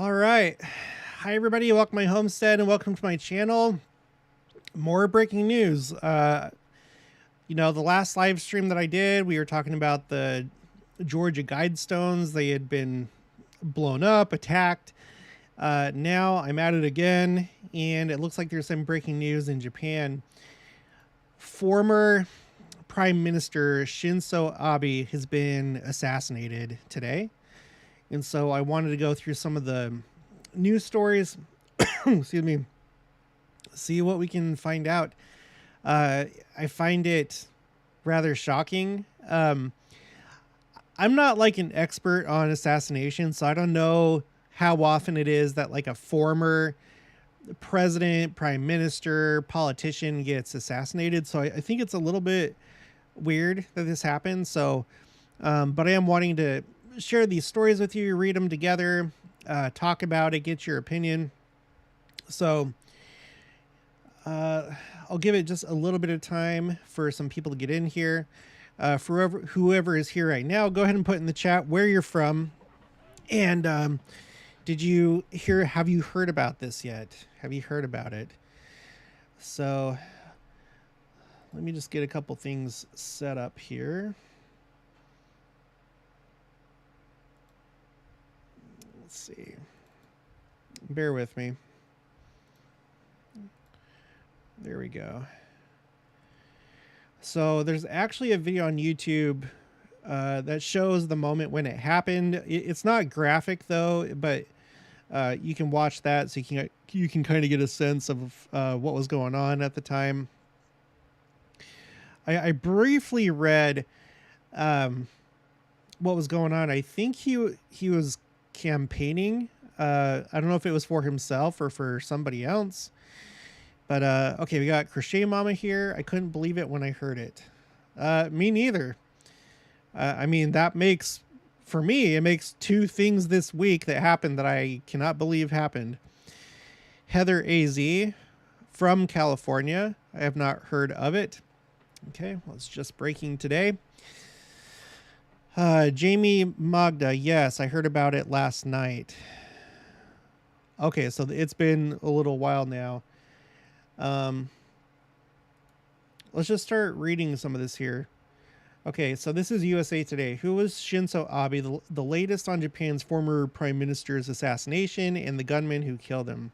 All right. Hi, everybody. Welcome to my homestead and welcome to my channel. More breaking news. The last live stream that I did, we were talking about the Georgia Guidestones. They had been blown up, attacked. Now I'm at it again, and it looks like there's some breaking news in Japan. Former Prime Minister Shinzo Abe has been assassinated today. And so I wanted to go through some of the news stories, excuse me, see what we can find out. I find it rather shocking. I'm not like an expert on assassination, so I don't know how often it is that like a former president, prime minister, politician gets assassinated. So I think it's a little bit weird that this happened. So, but I am wanting to share these stories with you, read them together, talk about it, get your opinion. So I'll give it just a little bit of time for some people to get in here. For whoever is here right now, go ahead and put in the chat where you're from. And have you heard about this yet? Have you heard about it? So let me just get a couple things set up here. Let's see. Bear with me. There we go. So there's actually a video on YouTube that shows the moment when it happened. It's not graphic though, but you can watch that so you can kind of get a sense of what was going on at the time. I briefly read what was going on. I think he was campaigning. I don't know if it was for himself or for somebody else. But okay, we got Crochet Mama here. I couldn't believe it when I heard it. Me neither. I mean, that makes, for me, it makes two things this week that happened that I cannot believe happened. Heather AZ from California. I have not heard of it. Okay, well, it's just breaking today. Jamie Magda, yes, I heard about it last night. Okay, so it's been a little while now. Let's just start reading some of this here. Okay, so this is USA Today. Who was Shinzo Abe, the latest on Japan's former prime minister's assassination and the gunman who killed him?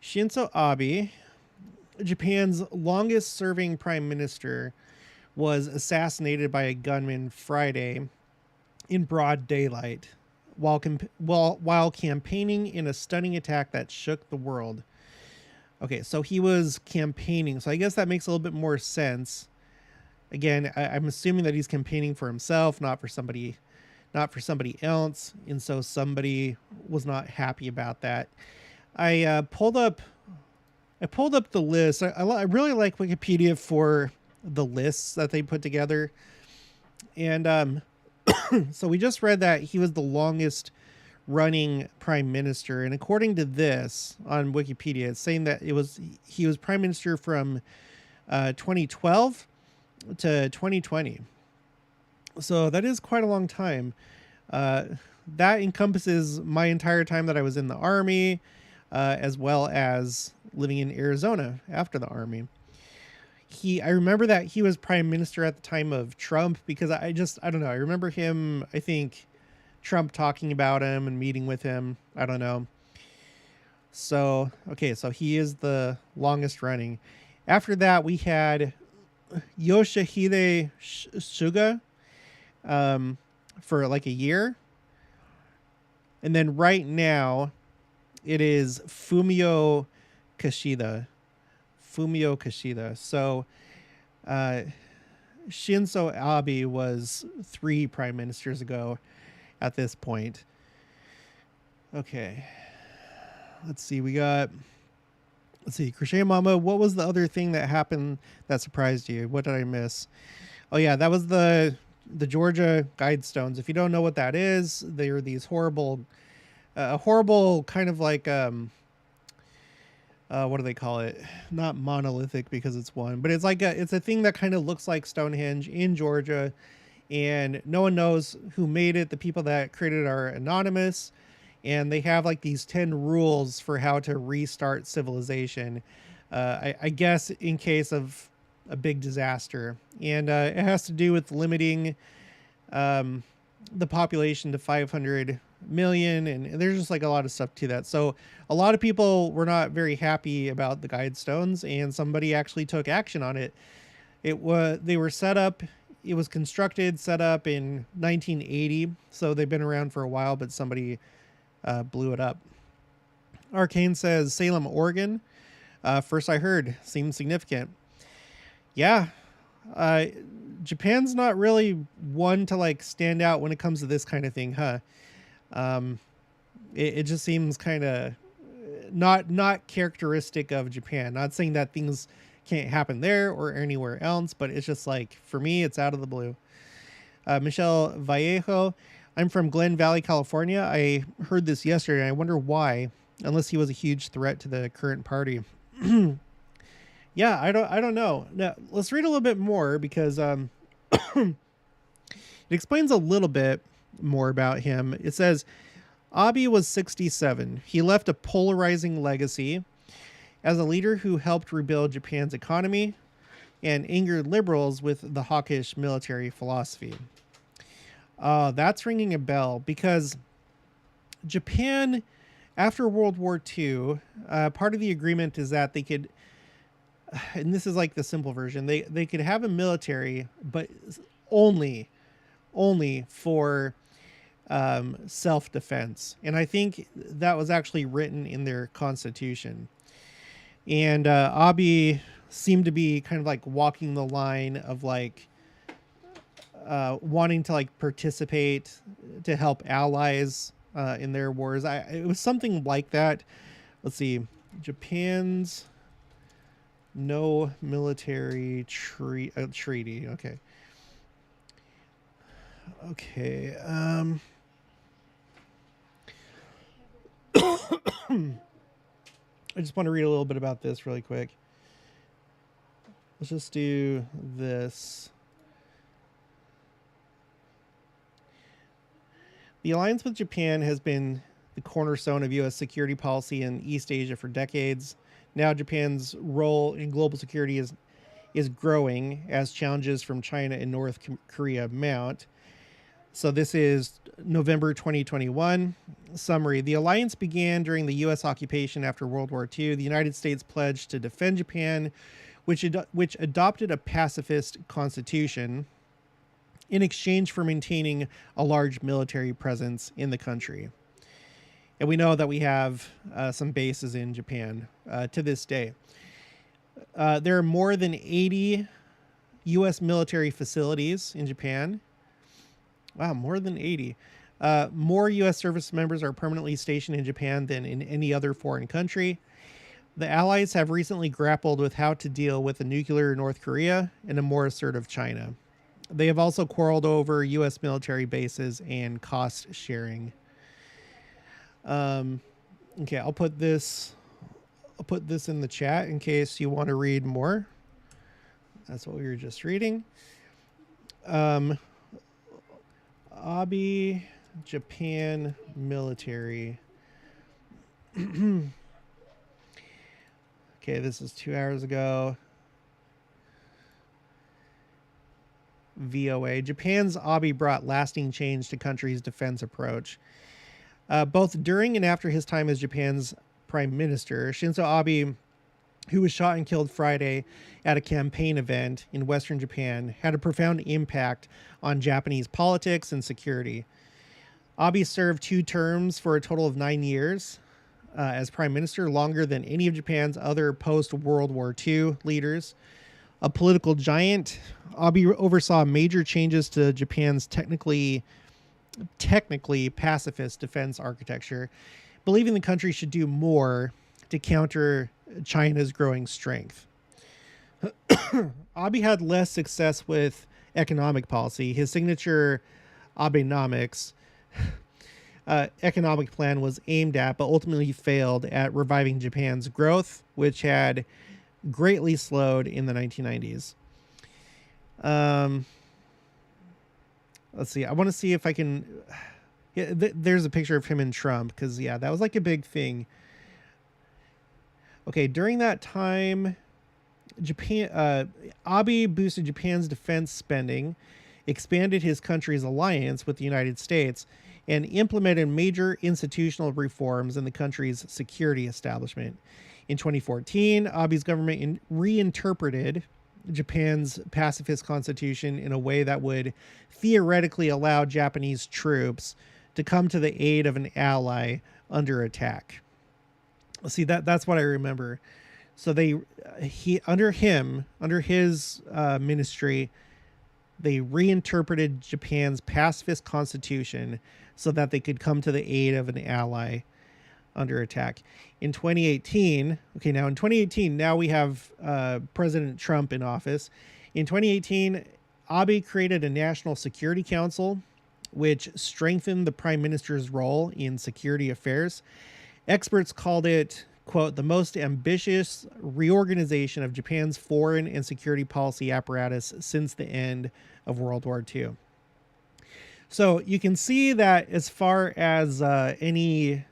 Shinzo Abe, Japan's longest serving prime minister, was assassinated by a gunman Friday in broad daylight while campaigning in a stunning attack that shook the world. Okay, so he was campaigning. So I guess that makes a little bit more sense. Again, I'm assuming that he's campaigning for himself, not for somebody else. And so somebody was not happy about that. I pulled up the list. I really like Wikipedia for the lists that they put together. And so we just read that he was the longest running prime minister, and according to this on Wikipedia, it's saying that he was prime minister from 2012 to 2020. So that is quite a long time. That encompasses my entire time that I was in the army, as well as living in Arizona after the army. I remember that he was prime minister at the time of Trump because I don't know. I remember him, I think Trump talking about him and meeting with him. I don't know. So, okay, so he is the longest running. After that, we had Yoshihide Suga for like a year. And then right now, it is Fumio Kishida. So, Shinzo Abe was 3 prime ministers ago at this point. Okay. Let's see. Crochet Mama, what was the other thing that happened that surprised you? What did I miss? Oh yeah, that was the Georgia Guidestones. If you don't know what that is, they are these horrible kind of like what do they call it? Not monolithic because it's one, but it's like it's a thing that kind of looks like Stonehenge in Georgia, and no one knows who made it. The people that created are anonymous, and they have like these 10 rules for how to restart civilization. I guess in case of a big disaster, and it has to do with limiting um, the population to 500 million, and there's just like a lot of stuff to that. So a lot of people were not very happy about the guidestones, and somebody actually took action on it. They were set up. It was constructed, set up in 1980, so they've been around for a while, but somebody blew it up. Arcane says Salem, Oregon. First I heard, seems significant. Yeah, uh, Japan's not really one to like stand out when it comes to this kind of thing, huh? Um, it just seems kind of not characteristic of Japan. Not saying that things can't happen there or anywhere else, but it's just like for me, it's out of the blue. Michelle Vallejo, I'm from Glen Valley, California. I heard this yesterday. I wonder why, unless he was a huge threat to the current party. Yeah, I don't know. Now let's read a little bit more because it explains a little bit more about him. It says Abe was 67. He left a polarizing legacy as a leader who helped rebuild Japan's economy and angered liberals with the hawkish military philosophy. That's ringing a bell because Japan, after World War II, part of the agreement is that they could, and this is like the simple version, they could have a military, but only for self-defense. And I think that was actually written in their constitution. And Abe seemed to be kind of like walking the line of like wanting to like participate to help allies in their wars. It was something like that. Let's see, Japan's no military treaty. Okay. I just want to read a little bit about this really quick. Let's just do this. The alliance with Japan has been the cornerstone of U.S. security policy in East Asia for decades. Now Japan's role in global security is growing as challenges from China and North Korea mount. So this is November 2021. Summary. The alliance began during the U.S. occupation after World War II. The United States pledged to defend Japan, which adopted a pacifist constitution in exchange for maintaining a large military presence in the country. And we know that we have some bases in Japan to this day. There are more than 80 U.S. military facilities in Japan. Wow, more than 80. More U.S. service members are permanently stationed in Japan than in any other foreign country. The Allies have recently grappled with how to deal with a nuclear North Korea and a more assertive China. They have also quarreled over U.S. military bases and cost sharing. Okay, I'll put this in the chat in case you want to read more. That's what we were just reading. Abe, Japan military. Okay, this is 2 hours ago. VOA. Japan's Abe brought lasting change to country's defense approach. Both during and after his time as Japan's prime minister, Shinzo Abe, who was shot and killed Friday at a campaign event in Western Japan, had a profound impact on Japanese politics and security. Abe served 2 terms for a total of 9 years as prime minister, longer than any of Japan's other post-World War II leaders. A political giant, Abe oversaw major changes to Japan's technically pacifist defense architecture, believing the country should do more to counter China's growing strength. Abe had less success with economic policy. His signature Abenomics economic plan was aimed at, but ultimately failed at reviving Japan's growth, which had greatly slowed in the 1990s. Let's see. I want to see if I can Yeah, there's a picture of him and Trump because, yeah, that was like a big thing. Okay, during that time, Abe boosted Japan's defense spending, expanded his country's alliance with the United States, and implemented major institutional reforms in the country's security establishment. In 2014, Abe's government reinterpreted Japan's pacifist constitution in a way that would theoretically allow Japanese troops to come to the aid of an ally under attack. See, that's what I remember. So under his ministry, they reinterpreted Japan's pacifist constitution so that they could come to the aid of an ally under attack. In 2018, now we have President Trump in office. In 2018, Abe created a National Security Council, which strengthened the prime minister's role in security affairs. Experts called it, quote, the most ambitious reorganization of Japan's foreign and security policy apparatus since the end of World War II. So you can see that as far as any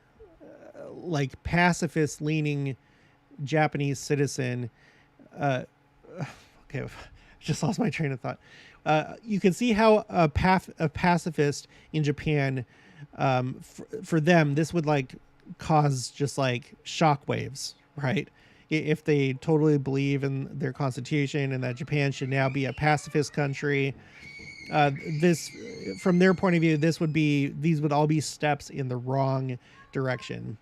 like pacifist leaning Japanese citizen, okay, just lost my train of thought. You can see how a pacifist in Japan, for them, this would like cause just like shockwaves, right? If they totally believe in their constitution and that Japan should now be a pacifist country, this, from their point of view, these would all be steps in the wrong direction.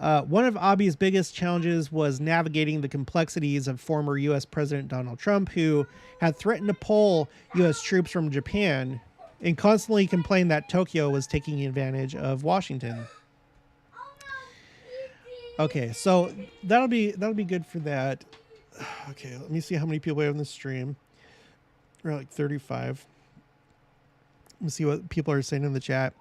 One of Abe's biggest challenges was navigating the complexities of former U.S. President Donald Trump, who had threatened to pull U.S. troops from Japan and constantly complained that Tokyo was taking advantage of Washington. Okay, so that'll be good for that. Okay, let me see how many people we have in the stream. We're like 35. Let me see what people are saying in the chat.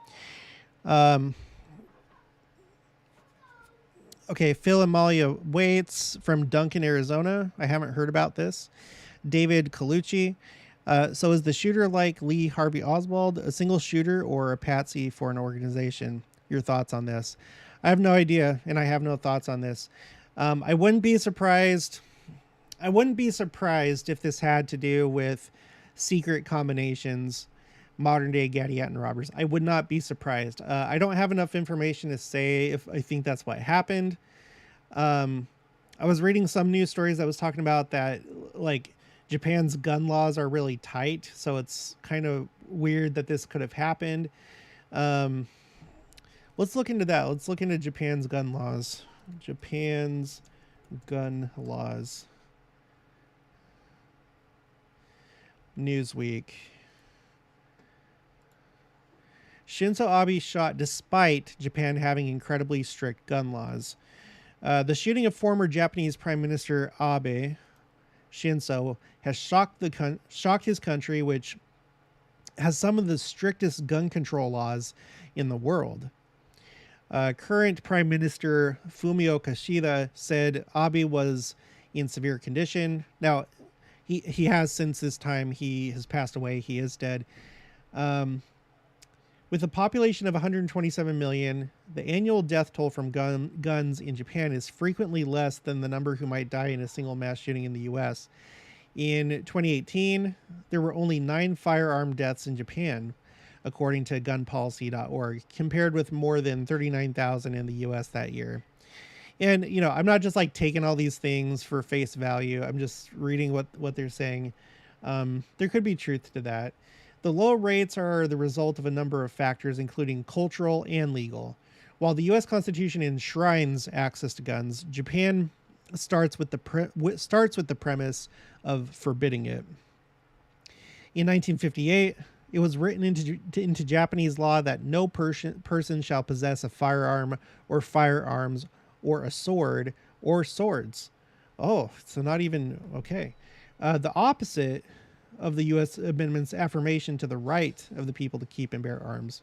Okay, Phil and Malia Waits from Duncan, Arizona. I haven't heard about this. David Colucci. So is the shooter like Lee Harvey Oswald, a single shooter or a patsy for an organization? Your thoughts on this? I have no idea, and I have no thoughts on this. I wouldn't be surprised. I wouldn't be surprised if this had to do with secret combinations, modern day Gadianton robbers. I would not be surprised. I don't have enough information to say if I think that's what happened. I was reading some news stories that was talking about that, like, Japan's gun laws are really tight, so it's kind of weird that this could have happened. Let's look into that. Let's look into Japan's gun laws. Japan's gun laws. Newsweek. Shinzo Abe shot despite Japan having incredibly strict gun laws. The shooting of former Japanese Prime Minister Abe, Shinzo, has shocked his country, which has some of the strictest gun control laws in the world. Current Prime Minister Fumio Kishida said Abe was in severe condition. Now, he has, since this time, he has passed away. He is dead. With a population of 127 million, the annual death toll from guns in Japan is frequently less than the number who might die in a single mass shooting in the U.S. In 2018, there were only 9 firearm deaths in Japan, according to gunpolicy.org, compared with more than 39,000 in the U.S. that year. And, you know, I'm not just like taking all these things for face value. I'm just reading what they're saying. There could be truth to that. The low rates are the result of a number of factors, including cultural and legal. While the U.S. Constitution enshrines access to guns, Japan starts with the premise of forbidding it. In 1958, it was written into Japanese law that no person shall possess a firearm or firearms or a sword or swords. Oh, so not even okay. The opposite of the U.S. Amendment's affirmation to the right of the people to keep and bear arms.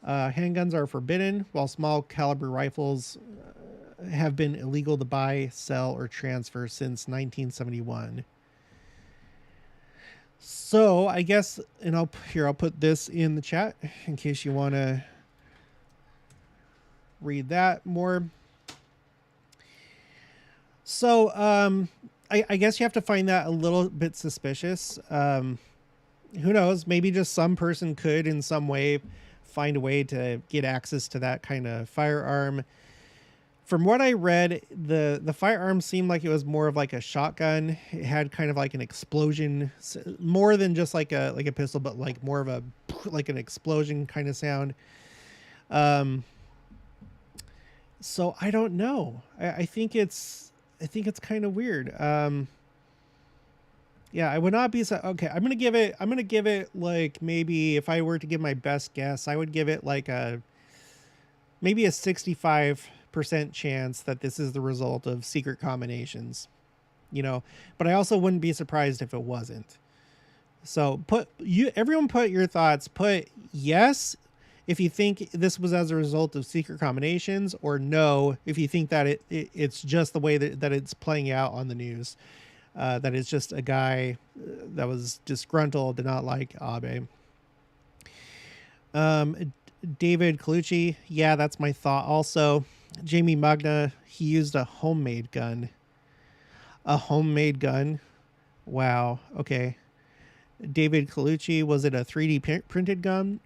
Handguns are forbidden, while small caliber rifles have been illegal to buy, sell, or transfer since 1971. So I guess, and I'll put this in the chat in case you want to read that more. So I guess you have to find that a little bit suspicious. Who knows? Maybe just some person could in some way find a way to get access to that kind of firearm. From what I read, the firearm seemed like it was more of like a shotgun. It had kind of like an explosion, more than just like a pistol, but like more of a like an explosion kind of sound. So I don't know. I think it's kind of weird. Yeah, I would not be so okay. I'm gonna give it like, maybe if I were to give my best guess, I would give it like maybe a 65% chance that this is the result of secret combinations, but I also wouldn't be surprised if it wasn't. So everyone put your thoughts, put yes if you think this was as a result of secret combinations, or no if you think that it's just the way that it's playing out on the news, that it's just a guy that was disgruntled, did not like Abe. David Colucci, yeah, that's my thought also. Jamie Magna, he used a homemade gun. A homemade gun? Wow, okay. David Colucci, was it a 3D printed gun?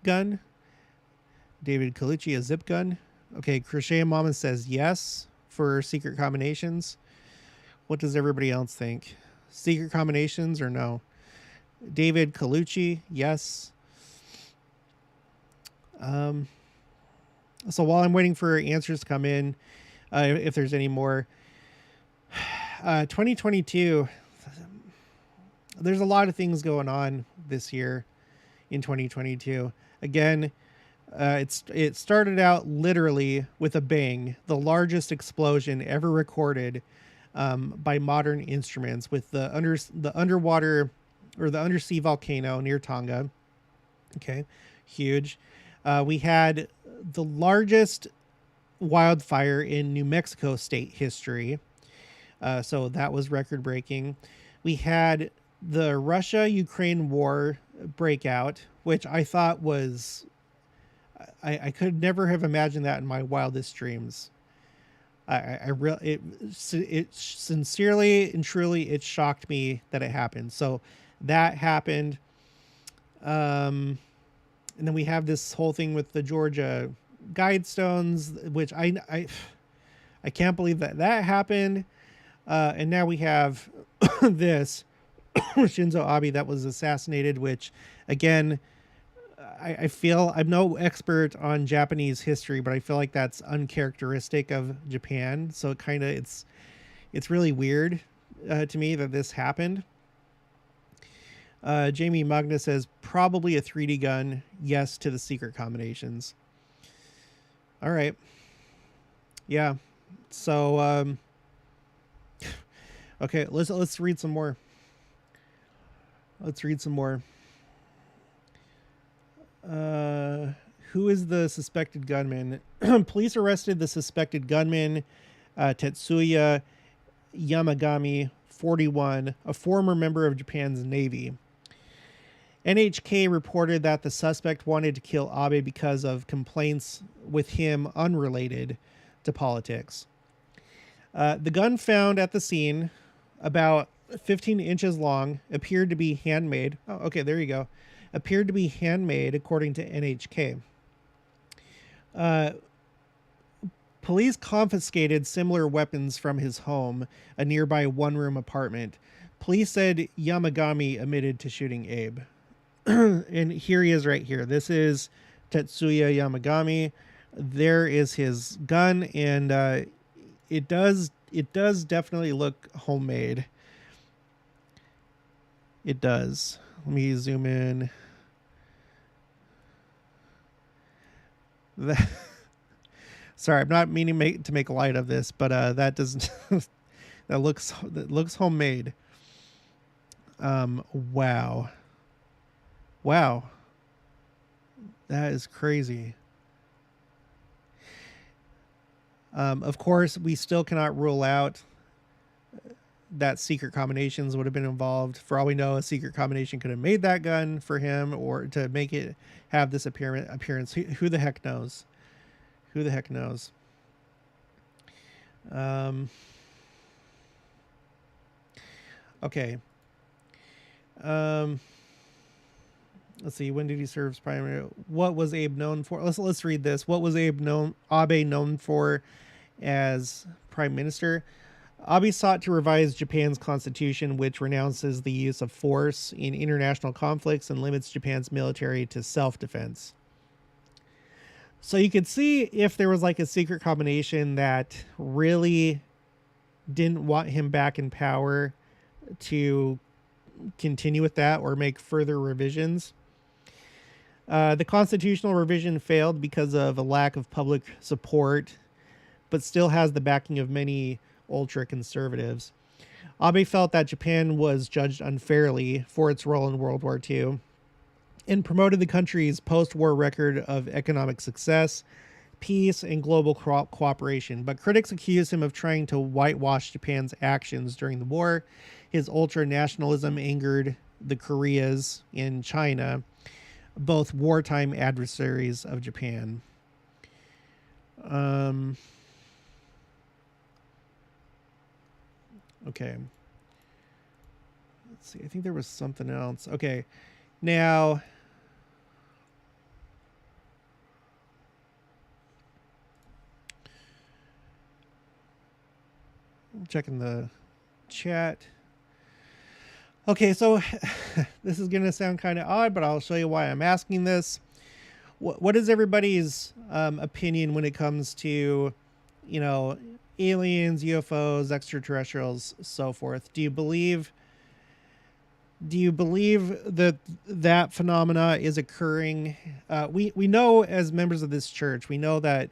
David Colucci, a zip gun? Okay, Crochet Mama says yes for secret combinations. What does everybody else think? Secret combinations or no? David Colucci, yes. So while I'm waiting for answers to come in, if there's any more, 2022, there's a lot of things going on this year in 2022. Again, it started out literally with a bang, the largest explosion ever recorded by modern instruments, with the underwater or the undersea volcano near Tonga. Okay, huge. We had the largest wildfire in New Mexico state history. So that was record breaking. We had the Russia-Ukraine war breakout, which I thought was, I could never have imagined that in my wildest dreams. It sincerely and truly, it shocked me that it happened. So that happened. And then we have this whole thing with the Georgia Guidestones, which I can't believe that happened. And now we have this Shinzo Abe that was assassinated, which, again, I feel, I'm no expert on Japanese history, but I feel like that's uncharacteristic of Japan. So it's really weird to me that this happened. Jamie Magna says probably a 3D gun. Yes to the secret combinations. All right. Yeah. So okay, let's read some more. Who is the suspected gunman? Police arrested the suspected gunman, Tetsuya Yamagami, 41, a former member of Japan's Navy. NHK reported that the suspect wanted to kill Abe because of complaints with him unrelated to politics. The gun found at the scene, about 15 inches long, appeared to be handmade. Oh, okay, there you go. Appeared to be handmade, according to NHK. Police confiscated similar weapons from his home, a nearby one-room apartment. Police said Yamagami admitted to shooting Abe. And here he is right here. This is Tetsuya Yamagami. There is his gun, and it does definitely look homemade. It does. Let me zoom in. Sorry, I'm not meaning to make light of this, but that doesn't that looks homemade. Wow. That is crazy. Of course, we still cannot rule out that secret combinations would have been involved. For all we know, a secret combination could have made that gun for him, or to make it have this appearance. Who the heck knows? Who the heck knows? Okay. Let's see. When did he serve as prime? What was Abe known for? Let's read this. What was Abe known for as prime minister? Abe sought to revise Japan's constitution, which renounces the use of force in international conflicts and limits Japan's military to self-defense. So you could see if there was like a secret combination that really didn't want him back in power to continue with that or make further revisions. The constitutional revision failed because of a lack of public support, but still has the backing of many ultra-conservatives. Abe felt that Japan was judged unfairly for its role in World War II and promoted the country's post-war record of economic success, peace, and global cooperation. But critics accuse him of trying to whitewash Japan's actions during the war. His ultra-nationalism angered the Koreas in China, both wartime adversaries of Japan. Okay. Let's see. I think there was something else. Okay. Now, I'm checking the chat. Okay, so this is going to sound kind of odd, but I'll show you why I'm asking this. What is everybody's opinion when it comes to, you know, aliens, UFOs, extraterrestrials, so forth? Do you believe that phenomena is occurring? We know, as members of this church, we know that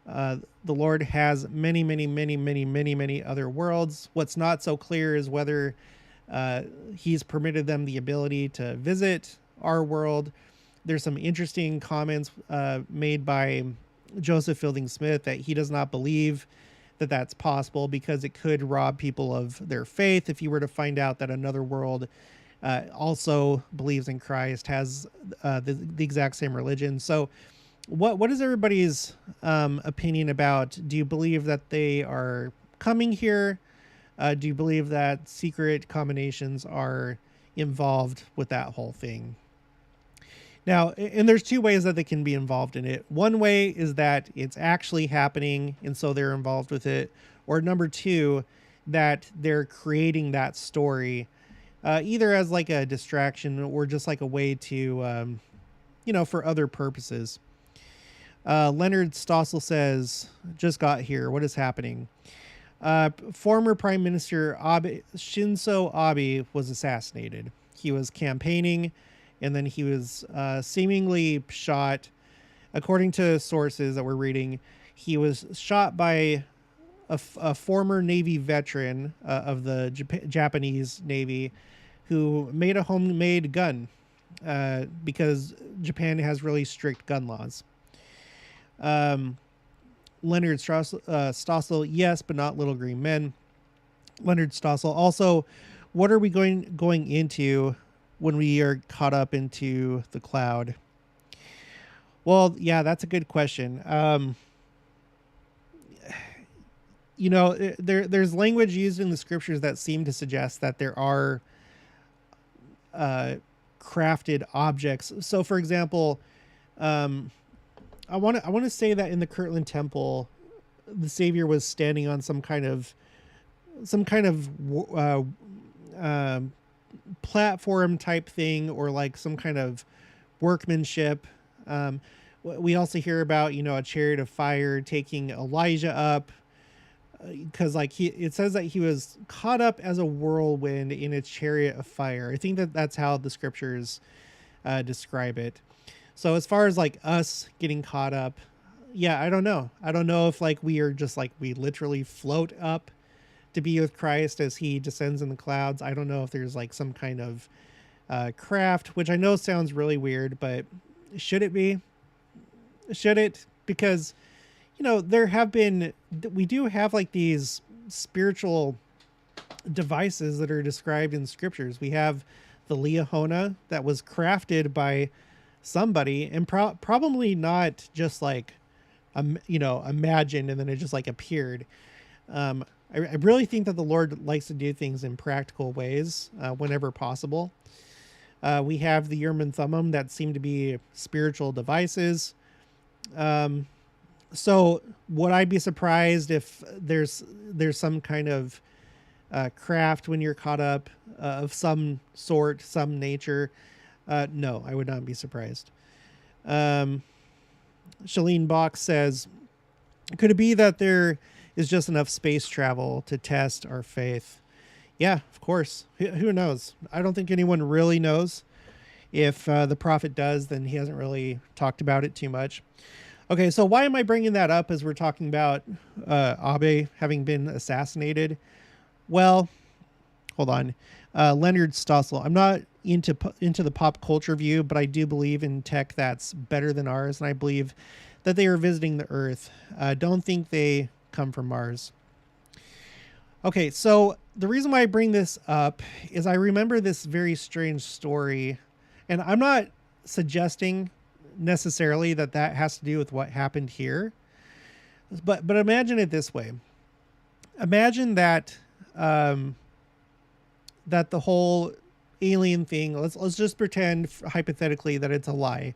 the Lord has many other worlds. What's not so clear is whether he's permitted them the ability to visit our world. There's some interesting comments made by Joseph Fielding Smith that he does not believe that that's possible because it could rob people of their faith. If you were to find out that another world also believes in Christ, has the exact same religion. So what is everybody's opinion about? Do you believe that they are coming here? Do you believe that secret combinations are involved with that whole thing? Now, and there's two ways that they can be involved in it. One way is that it's actually happening, and so they're involved with it. Or number two, that they're creating that story, either as like a distraction or just like a way to, for other purposes. Leonard Stossel says, just got here. What is happening? Former Prime Minister Shinzo Abe was assassinated. He was campaigning, and then he was seemingly shot. According to sources that we're reading, he was shot by a former Navy veteran of the Japanese Navy who made a homemade gun because Japan has really strict gun laws. Leonard Stossel, yes, but not Little Green Men. Leonard Stossel. Also, what are we going into when we are caught up into the cloud? Well, yeah, that's a good question. There's language used in the scriptures that seem to suggest that there are crafted objects. So, for example, I want to say that in the Kirtland Temple, the Savior was standing on some kind of platform type thing, or like some kind of workmanship. We also hear about, a chariot of fire taking Elijah up, because it says that he was caught up as a whirlwind in a chariot of fire. I think that's how the scriptures describe it. So as far as like us getting caught up, yeah, I don't know. I don't know if we are just we literally float up to be with Christ as he descends in the clouds. I don't know if there's some kind of craft, which I know sounds really weird, but should it be? Should it? Because, we do have these spiritual devices that are described in scriptures. We have the Liahona that was crafted by somebody, and probably not just like imagined and then it just like appeared. I really think that the Lord likes to do things in practical ways whenever possible. We have the Urim and Thummim that seem to be spiritual devices. So would I be surprised if there's some kind of craft when you're caught up of some sort, some nature? No, I would not be surprised. Shalene Bach says, could it be that there is just enough space travel to test our faith? Yeah, of course. Who knows? I don't think anyone really knows. If the prophet does, then he hasn't really talked about it too much. Okay, so why am I bringing that up as we're talking about Abe having been assassinated? Well, hold on. Leonard Stossel. I'm not into the pop culture view, but I do believe in tech that's better than ours, and I believe that they are visiting the Earth. Don't think they come from Mars. Okay, so the reason why I bring this up is I remember this very strange story, and I'm not suggesting necessarily that has to do with what happened here, but imagine it this way. Imagine that that the whole alien thing, let's just pretend hypothetically that it's a lie,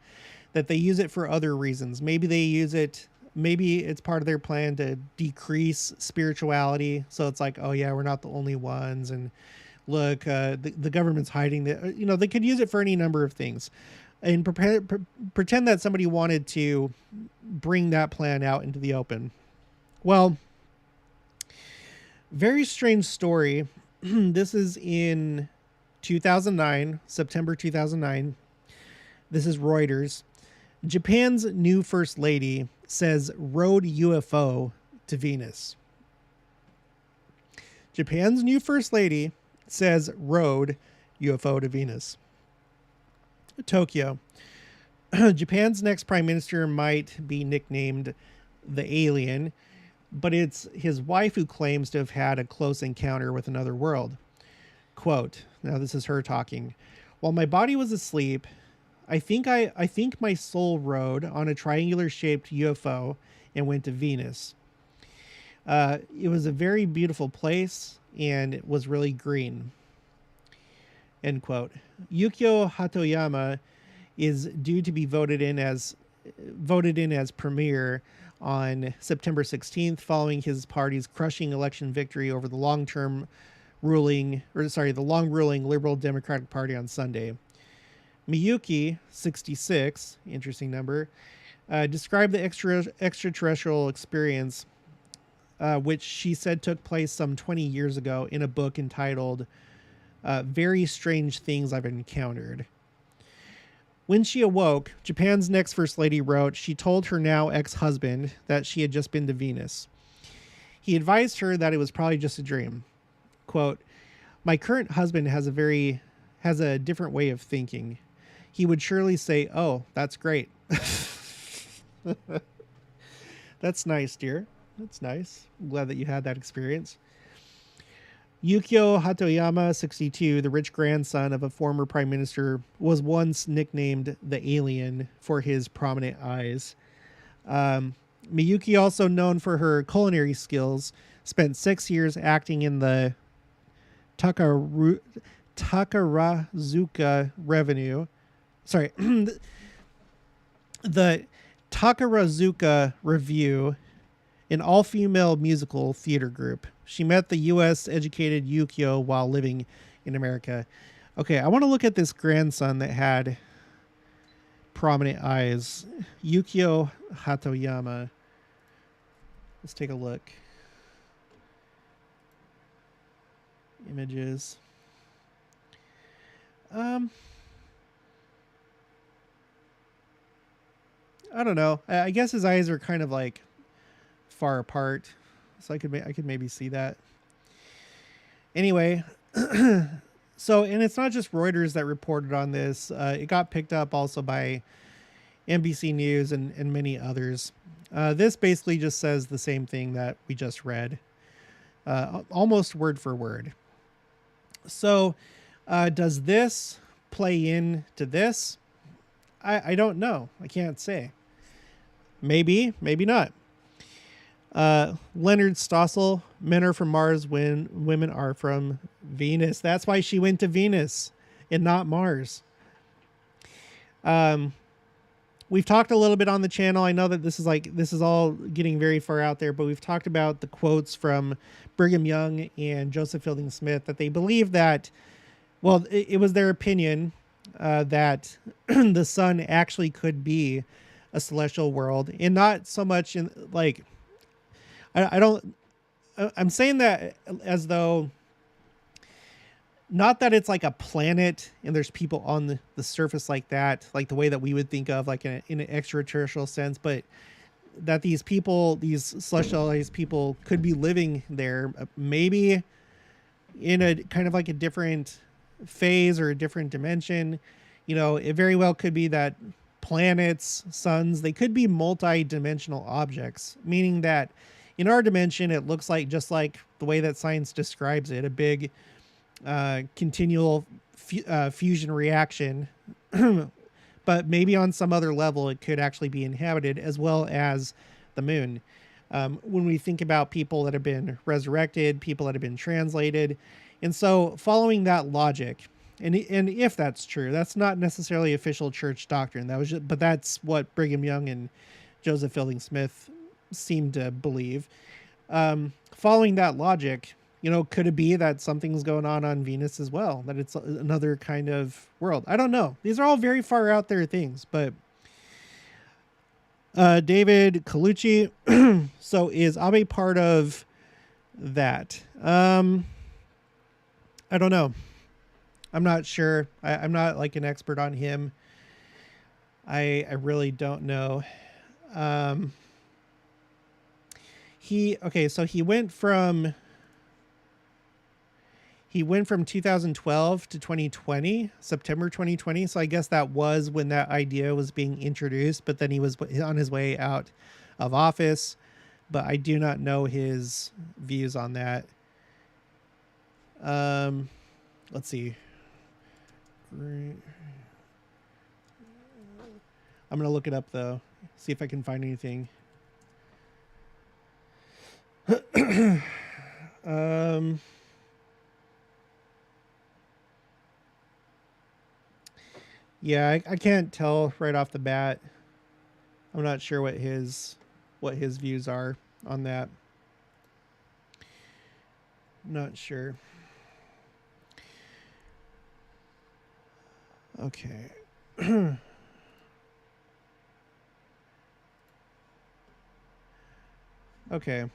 that they use it for other reasons. Maybe it's part of their plan to decrease spirituality. So it's like, oh yeah, we're not the only ones. And look, the government's hiding that. They could use it for any number of things. And pretend that somebody wanted to bring that plan out into the open. Well, very strange story. This is in 2009, September 2009. This is Reuters. Japan's new first lady says rode UFO to Venus. Japan's new first lady says rode UFO to Venus. Tokyo. Japan's next prime minister might be nicknamed the alien, but it's his wife who claims to have had a close encounter with another world. Quote, now this is her talking. While my body was asleep, I think my soul rode on a triangular shaped UFO and went to Venus. It was a very beautiful place and it was really green. End quote. Yukio Hatoyama is due to be voted in as premier on September 16th, following his party's crushing election victory over the long ruling Liberal Democratic Party on Sunday. Miyuki, 66, interesting number, described the extraterrestrial experience, which she said took place some 20 years ago, in a book entitled Very Strange Things I've Encountered. When she awoke, Japan's next first lady wrote she told her now ex-husband that she had just been to Venus. He advised her that it was probably just a dream. Quote, my current husband has a different way of thinking. He would surely say, oh, that's great. That's nice, dear. That's nice. I'm glad that you had that experience. Yukio Hatoyama, 62, the rich grandson of a former prime minister, was once nicknamed the alien for his prominent eyes. Miyuki, also known for her culinary skills, spent 6 years acting in the Takarazuka the Takarazuka Review, an all-female musical theater group. She met the U.S.-educated Yukio while living in America. Okay, I want to look at this grandson that had prominent eyes. Yukio Hatoyama. Let's take a look. Images. I don't know. I guess his eyes are kind of like far apart, so I could maybe see that. Anyway, so, and it's not just Reuters that reported on this. It got picked up also by NBC News and many others. This basically just says the same thing that we just read. almost word for word. So does this play into this? I don't know. I can't say. Maybe, maybe not. Leonard Stossel, men are from Mars when women are from Venus. That's why she went to Venus and not Mars. We've talked a little bit on the channel. I know that this is all getting very far out there, but we've talked about the quotes from Brigham Young and Joseph Fielding Smith that they believe that, well, it was their opinion that the sun actually could be a celestial world, and not so much in like, I'm saying that as though, not that it's like a planet and there's people on the surface like that, like the way that we would think of like in an extraterrestrial sense, but that these people, these celestialized people could be living there, maybe in a kind of like a different phase or a different dimension. You know, it very well could be that planets, suns, they could be multi-dimensional objects, meaning that in our dimension, it looks like just like the way that science describes it, a big continual fusion reaction. But maybe on some other level, it could actually be inhabited, as well as the moon. When we think about people that have been resurrected, people that have been translated. And so following that logic, and if that's true, that's not necessarily official church doctrine. That was just, but that's what Brigham Young and Joseph Fielding Smith seem to believe. Following that logic, you know, could it be that something's going on Venus as well? That it's another kind of world? I don't know. These are all very far out there things, but David Colucci. So is Abe part of that? I don't know. I'm not sure. I'm not like an expert on him. I really don't know. So he went from 2012 to 2020, September 2020. So I guess that was when that idea was being introduced, but then he was on his way out of office. But I do not know his views on that. Let's see. I'm going to look it up though. See if I can find anything. Yeah, I can't tell right off the bat. I'm not sure what his views are on that. Not sure. Okay. Okay.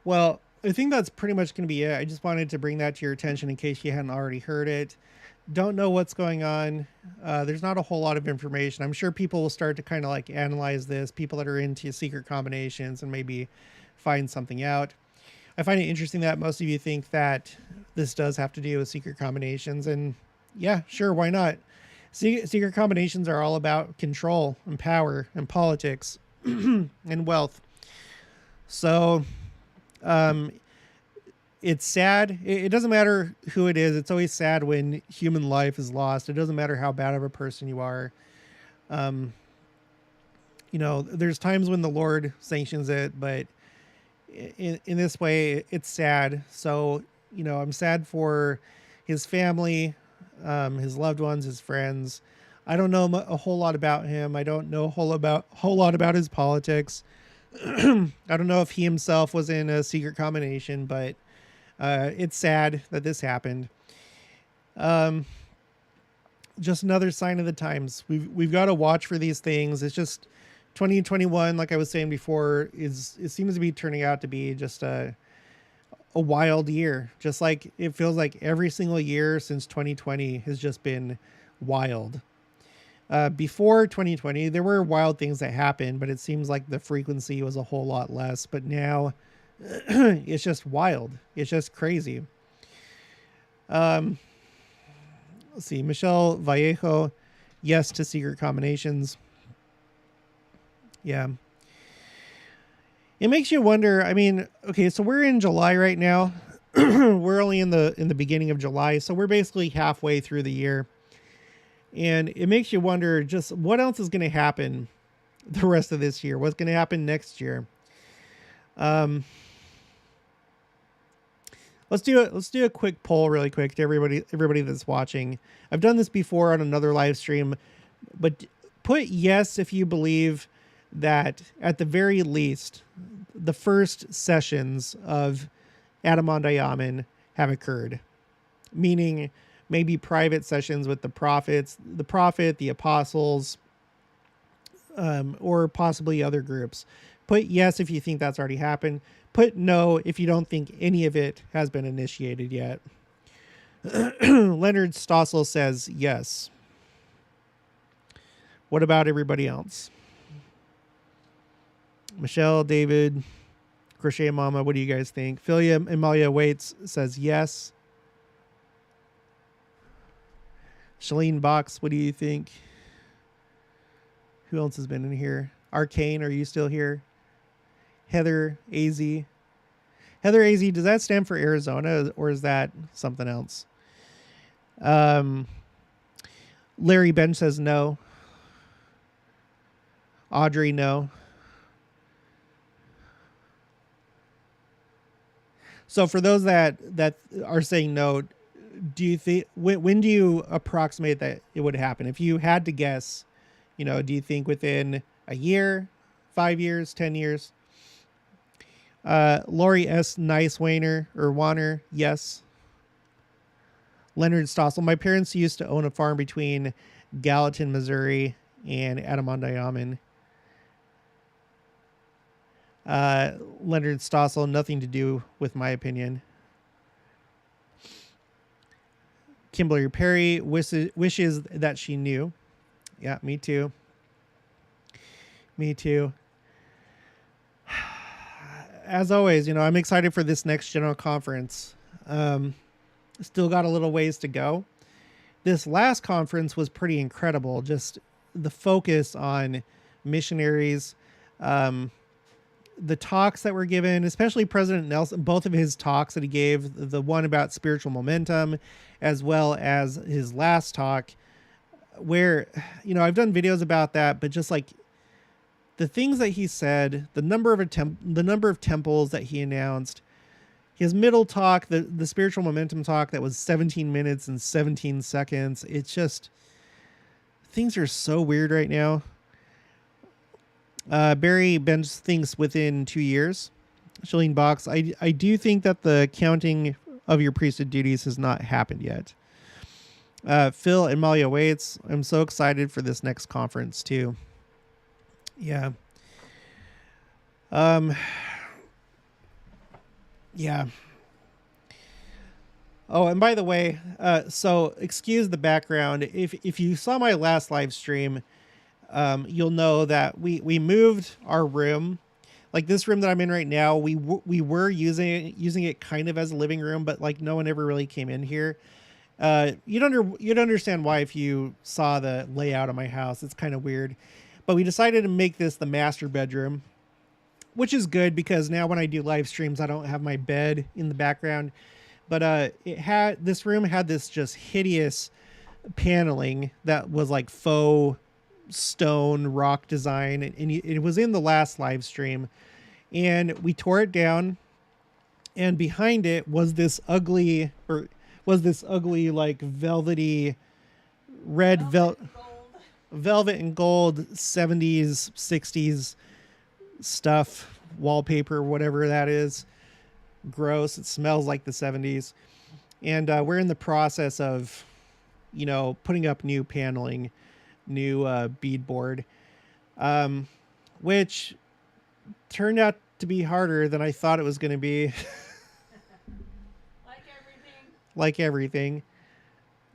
Well, I think that's pretty much going to be it. I just wanted to bring that to your attention in case you hadn't already heard it. Don't know what's going on. There's not a whole lot of information. I'm sure people will start to kind of like analyze this, people that are into secret combinations, and maybe find something out. I find it interesting that most of you think that this does have to do with secret combinations, and yeah, sure, why not? Secret combinations are all about control and power and politics and wealth. So it's sad. It doesn't matter who it is. It's always sad when human life is lost. It doesn't matter how bad of a person you are. You know, there's times when the Lord sanctions it, but in this way, it's sad. So, you know, I'm sad for his family, his loved ones, his friends. I don't know a whole lot about him. I don't know a whole lot about his politics. I don't know if he himself was in a secret combination, but it's sad that this happened. Just another sign of the times. We've got to watch for these things. It's just 2021, like I was saying before, it seems to be turning out to be just a wild year. Just like it feels like every single year since 2020 has just been wild. Before 2020, there were wild things that happened, but it seems like the frequency was a whole lot less. But now it's just wild. It's just crazy. Let's see. Michelle Vallejo, yes to secret combinations. Yeah. It makes you wonder. I mean, okay, so we're in July right now. We're only in the beginning of July, so we're basically halfway through the year. And it makes you wonder just what else is going to happen the rest of this year. What's going to happen next year? Let's do it. Let's do a quick poll really quick to everybody that's watching. I've done this before on another live stream, but put yes if you believe that at the very least the first sessions of Adam have occurred, meaning maybe private sessions with the prophet, the apostles, or possibly other groups. Put yes if you think that's already happened. Put no if you don't think any of it has been initiated yet. Leonard Stossel says yes. What about everybody else? Michelle, David, Crochet Mama, what do you guys think? Philia Emalia Waits says yes. Shalene Box, what do you think? Who else has been in here? Arcane, are you still here? Heather AZ. Heather AZ, does that stand for Arizona or is that something else? Larry Bench says no. Audrey, no. So for those that are saying no, do you think when do you approximate that it would happen? If you had to guess, do you think within a year, 5 years, 10 years? Lori S. Nice Warner, yes. Leonard Stossel, my parents used to own a farm between Gallatin, Missouri and Adamondiaman. Leonard Stossel, nothing to do with my opinion. Kimberly Perry wishes that she knew. Yeah, me too. Me too. As always, I'm excited for this next general conference. Still got a little ways to go. This last conference was pretty incredible. Just the focus on missionaries, the talks that were given, especially President Nelson, both of his talks that he gave, the one about spiritual momentum, as well as his last talk, where, I've done videos about that, but just like the things that he said, the number of temples that he announced, his middle talk, the spiritual momentum talk that was 17 minutes and 17 seconds. It's just, things are so weird right now. Barry Bench thinks within 2 years. Shalene Box, I do think that the counting of your priesthood duties has not happened yet. Phil and Malia Waits, I'm so excited for this next conference too. Yeah. Yeah. Oh, and by the way, so excuse the background. If you saw my last live stream, you'll know that we moved our room. Like this room that I'm in right now, we were using it kind of as a living room, but like no one ever really came in here. You'd understand why if you saw the layout of my house. It's kind of weird. But we decided to make this the master bedroom, which is good because now when I do live streams, I don't have my bed in the background. But this room had this just hideous paneling that was like faux stone rock design, and it was in the last live stream, and we tore it down, and behind it was this ugly like velvety red velvet and gold 70s 60s stuff, wallpaper, whatever that is. Gross. It smells like the 70s. And we're in the process of putting up new paneling, new beadboard, which turned out to be harder than I thought it was going to be. Like everything.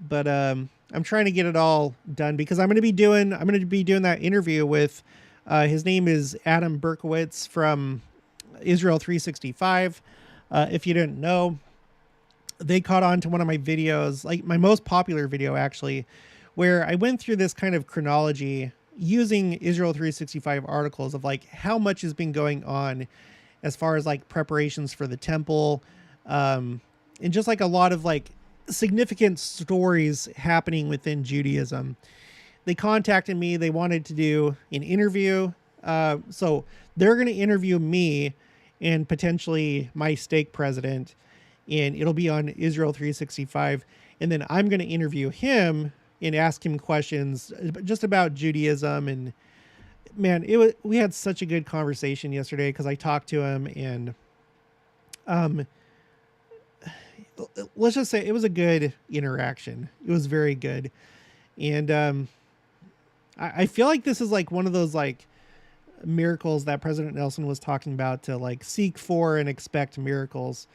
But I'm trying to get it all done because I'm going to be doing that interview with his name is Adam Berkowitz from Israel 365. If you didn't know, they caught on to one of my videos, like my most popular video actually, where I went through this kind of chronology using Israel 365 articles of like how much has been going on as far as like preparations for the temple, and just like a lot of like significant stories happening within Judaism. They contacted me. They wanted to do an interview. So they're going to interview me and potentially my stake president, and it'll be on Israel 365. And then I'm going to interview him and ask him questions just about Judaism. And man, we had such a good conversation yesterday because I talked to him, and let's just say it was a good interaction. It was very good. And I feel like this is like one of those like miracles that President Nelson was talking about, to like seek for and expect miracles,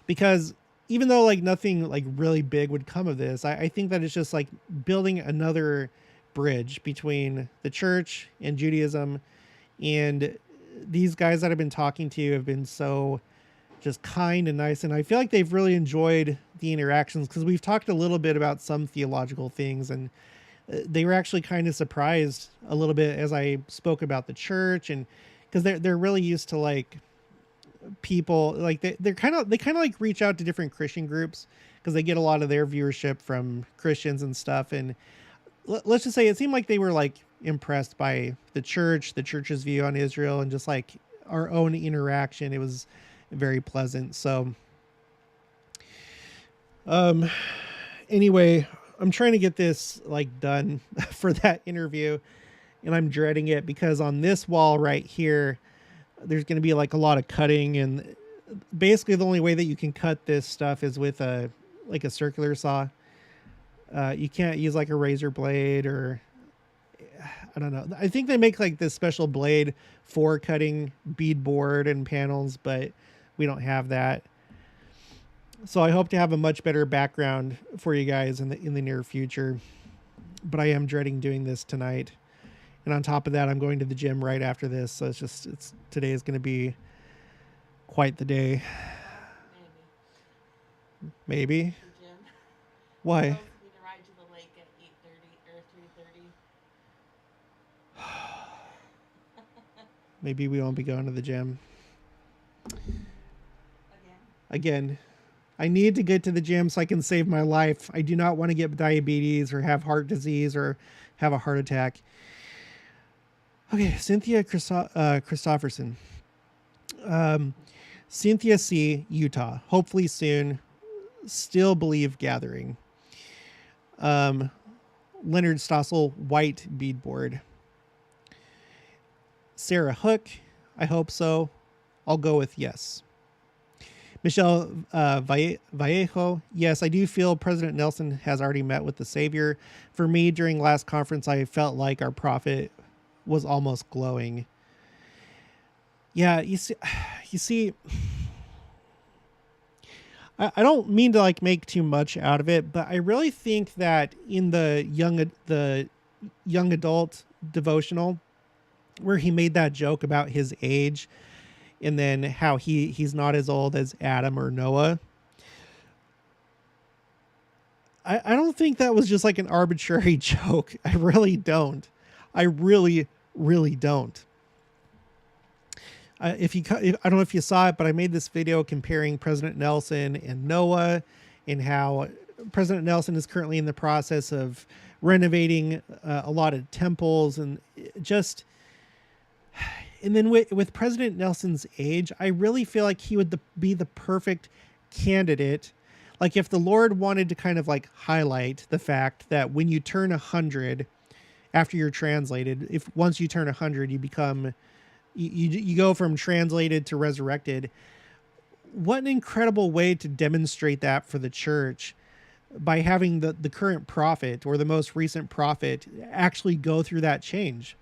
because even though like nothing like really big would come of this, I think that it's just like building another bridge between the church and Judaism. And these guys that I've been talking to have been so just kind and nice. And I feel like they've really enjoyed the interactions, because we've talked a little bit about some theological things, and they were actually kind of surprised a little bit as I spoke about the church, and because they're really used to like people like they kind of like reach out to different Christian groups because they get a lot of their viewership from Christians and stuff. And let's just say it seemed like they were like impressed by the church's view on Israel, and just like our own interaction. It was very pleasant. So anyway, I'm trying to get this like done for that interview, and I'm dreading it because on this wall right here, there's going to be like a lot of cutting, and basically the only way that you can cut this stuff is with a circular saw. You can't use like a razor blade, or I don't know. I think they make like this special blade for cutting beadboard and panels, but we don't have that. So I hope to have a much better background for you guys in the near future, but I am dreading doing this tonight. And on top of that, I'm going to the gym right after this. So today is going to be quite the day. Maybe. The gym. Why? We to ride to the lake at 8:30 or 3:30. Maybe we won't be going to the gym. Again. I need to get to the gym so I can save my life. I do not want to get diabetes or have heart disease or have a heart attack. Okay, Cynthia Christopherson. Cynthia C., Utah. Hopefully soon. Still believe gathering. Leonard Stossel, white beadboard. Sarah Hook. I hope so. I'll go with yes. Michelle Vallejo, yes, I do feel President Nelson has already met with the Savior. For me, during last conference, I felt like our prophet was almost glowing. Yeah, you see, I don't mean to like make too much out of it, but I really think that in the young adult devotional, where he made that joke about his age, and then how he's not as old as Adam or Noah. I don't think that was just like an arbitrary joke. I really don't. I really, really don't. I don't know if you saw it, but I made this video comparing President Nelson and Noah, and how President Nelson is currently in the process of renovating a lot of temples, and just... And then with President Nelson's age, I really feel like he would be the perfect candidate. Like if the Lord wanted to kind of like highlight the fact that when you turn 100, after you're translated, once you turn 100, you become, you go from translated to resurrected. What an incredible way to demonstrate that for the church, by having the current prophet or the most recent prophet actually go through that change.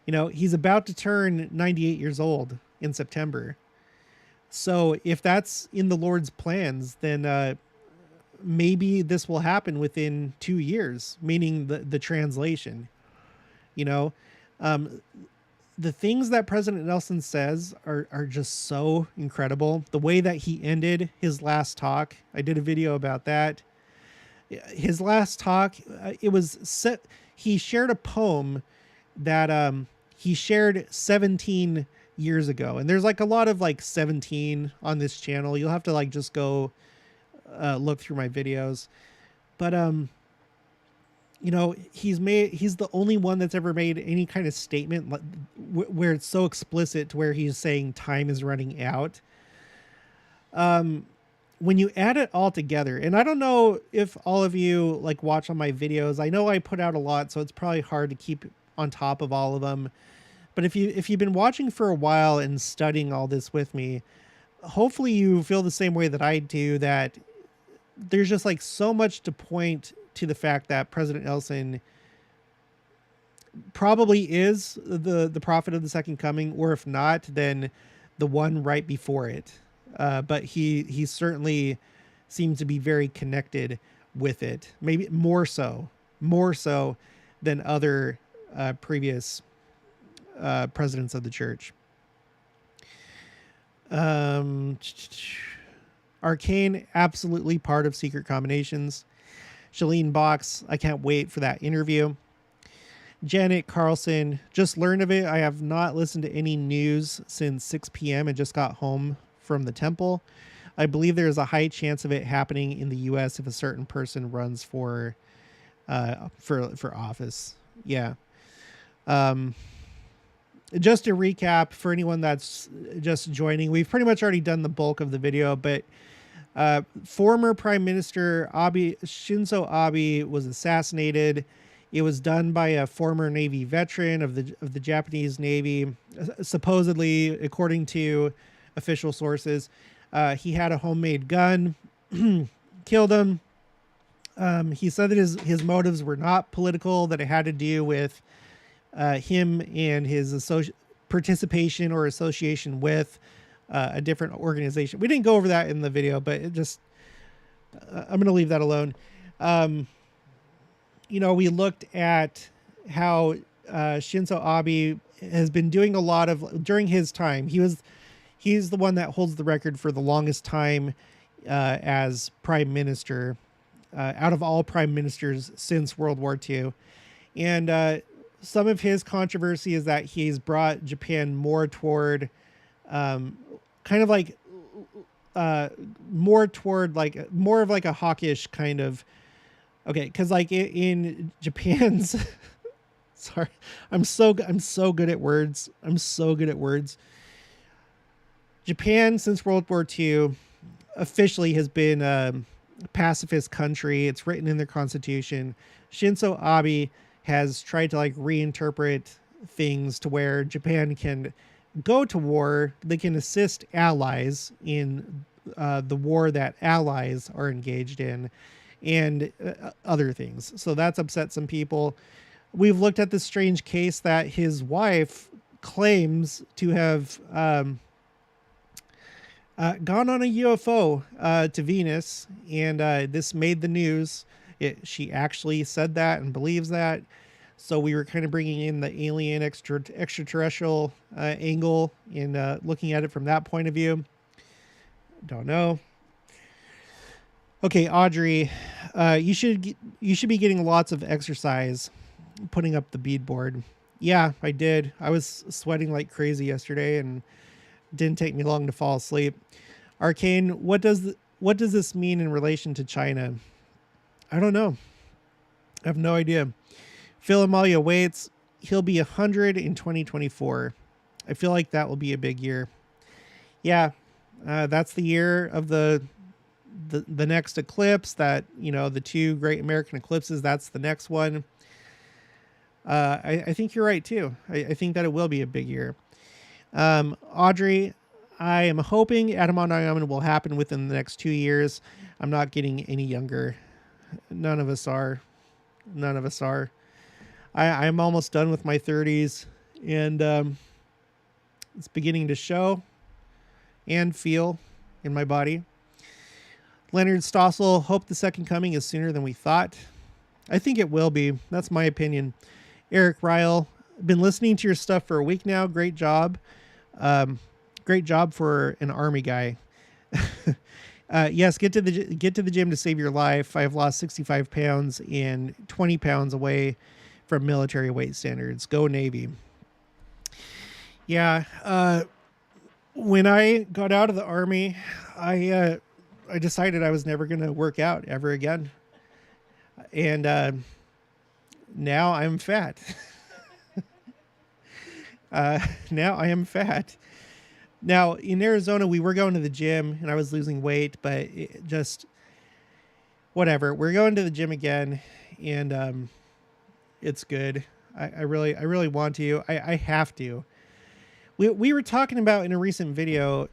You know, he's about to turn 98 years old in September. So if that's in the Lord's plans, then maybe this will happen within 2 years, meaning the translation. You know, the things that President Nelson says are just so incredible. The way that he ended his last talk, I did a video about that. His last talk, he shared a poem that he shared 17 years ago. And there's like a lot of like 17 on this channel. You'll have to like just go look through my videos. But you know, he's the only one that's ever made any kind of statement where it's so explicit to where he's saying time is running out. When you add it all together, and I don't know if all of you like watch on my videos, I know I put out a lot, so it's probably hard to keep on top of all of them. But if you've been watching for a while and studying all this with me, hopefully you feel the same way that I do, that there's just like so much to point to the fact that President Nelson probably is the prophet of the second coming, or if not, then the one right before it. But he certainly seems to be very connected with it, maybe more so than other previous presidents of the church. Arcane, absolutely part of Secret Combinations. Shalene Box, I can't wait for that interview. Janet Carlson, just learned of it. I have not listened to any news since 6 p.m. and just got home from the temple. I believe there is a high chance of it happening in the U.S. if a certain person runs for office. Yeah. Just to recap for anyone that's just joining, we've pretty much already done the bulk of the video, but former Prime Minister Shinzo Abe was assassinated. It was done by a former Navy veteran of the Japanese Navy, supposedly, according to official sources. He had a homemade gun, killed him. He said that his motives were not political, that it had to do with him and his participation or association with a different organization. We didn't go over that in the video, but it just, I'm going to leave that alone. You know, we looked at how Shinzo Abe has been doing a lot of, during his time, he's the one that holds the record for the longest time as prime minister out of all prime ministers since World War II. And some of his controversy is that he's brought Japan more toward kind of like more toward like more of like a hawkish kind of, okay, because like in Japan's sorry, I'm so good at words. Japan, since World War II, officially has been a pacifist country. It's written in their constitution. Shinzo Abe has tried to like reinterpret things to where Japan can go to war. They can assist allies in the war that allies are engaged in, and other things. So that's upset some people. We've looked at this strange case that his wife claims to have gone on a UFO to Venus, and this made the news. She actually said that and believes that. So we were kind of bringing in the alien extraterrestrial angle and looking at it from that point of view. Don't know. Okay, Audrey, you should be getting lots of exercise putting up the beadboard. Yeah, I did. I was sweating like crazy yesterday, and didn't take me long to fall asleep. Arcane, what does this mean in relation to China? I don't know. I have no idea. Phil Amalia waits. He'll be 100 in 2024. I feel like that will be a big year. Yeah, that's the year of the next eclipse. That, you know, the two great American eclipses. That's the next one. I think you're right too. I think that it will be a big year. Audrey, I am hoping Adam will happen within the next 2 years. I'm not getting any younger. None of us are. I'm almost done with my 30s, and it's beginning to show and feel in my body. Leonard Stossel, hope the second coming is sooner than we thought. I think it will be. That's my opinion. Eric Ryle, been listening to your stuff for a week now. Great job. Great job for an army guy. Yes, get to the gym to save your life. I have lost 65 pounds and 20 pounds away from military weight standards. Go Navy. Yeah. When I got out of the army, I decided I was never going to work out ever again, and now I'm fat. Now I am fat. Now in Arizona, we were going to the gym, and I was losing weight, but it just whatever. We're going to the gym again, and it's good. I really want to. I have to. We were talking about in a recent video,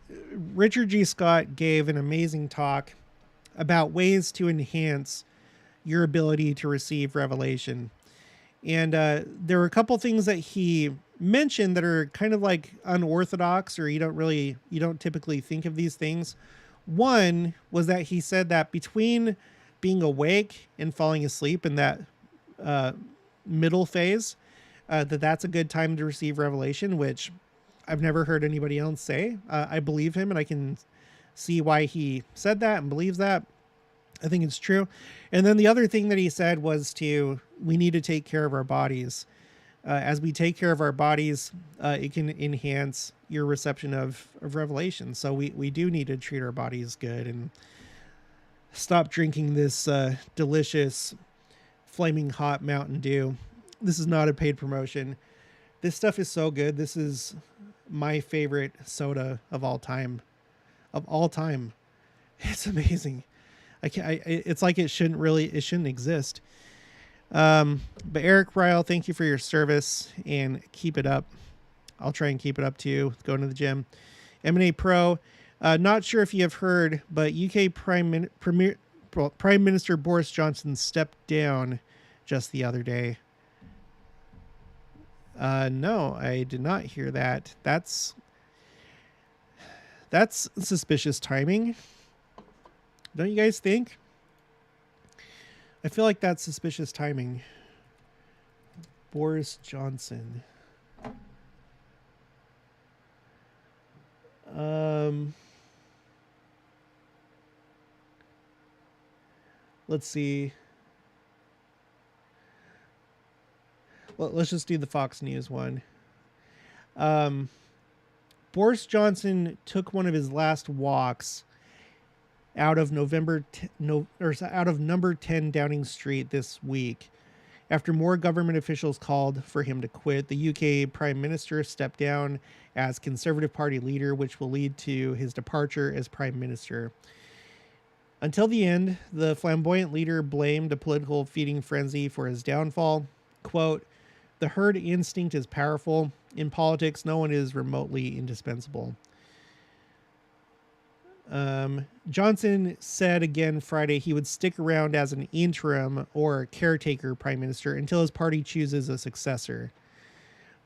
Richard G. Scott gave an amazing talk about ways to enhance your ability to receive revelation. And there were a couple things that he mentioned that are kind of like unorthodox, or you don't typically think of these things. One was that he said that between being awake and falling asleep in that uh, middle phase, that's a good time to receive revelation, which I've never heard anybody else say. I believe him, and I can see why he said that and believes that. I think it's true. And then the other thing that he said was we need to take care of our bodies. As we take care of our bodies, it can enhance your reception of revelation. So we do need to treat our bodies good and stop drinking this delicious flaming hot Mountain Dew. This is not a paid promotion. This stuff is so good. This is my favorite soda of all time. Of all time. It's amazing. It's like it shouldn't exist. But Eric Ryle, thank you for your service and keep it up. I'll try and keep it up too. Going to the gym. M&A Pro, not sure if you have heard, but UK Prime Minister Boris Johnson stepped down just the other day. No, I did not hear that. That's suspicious timing. Don't you guys think? I feel like that's suspicious timing. Boris Johnson. Let's see. Well, let's just do the Fox News one. Boris Johnson took one of his last walks out of number 10 Downing Street this week. After more government officials called for him to quit, the UK Prime Minister stepped down as Conservative Party leader, which will lead to his departure as Prime Minister. Until the end, the flamboyant leader blamed a political feeding frenzy for his downfall. Quote, "The herd instinct is powerful. In politics, no one is remotely indispensable." Johnson said again Friday he would stick around as an interim or caretaker prime minister until his party chooses a successor.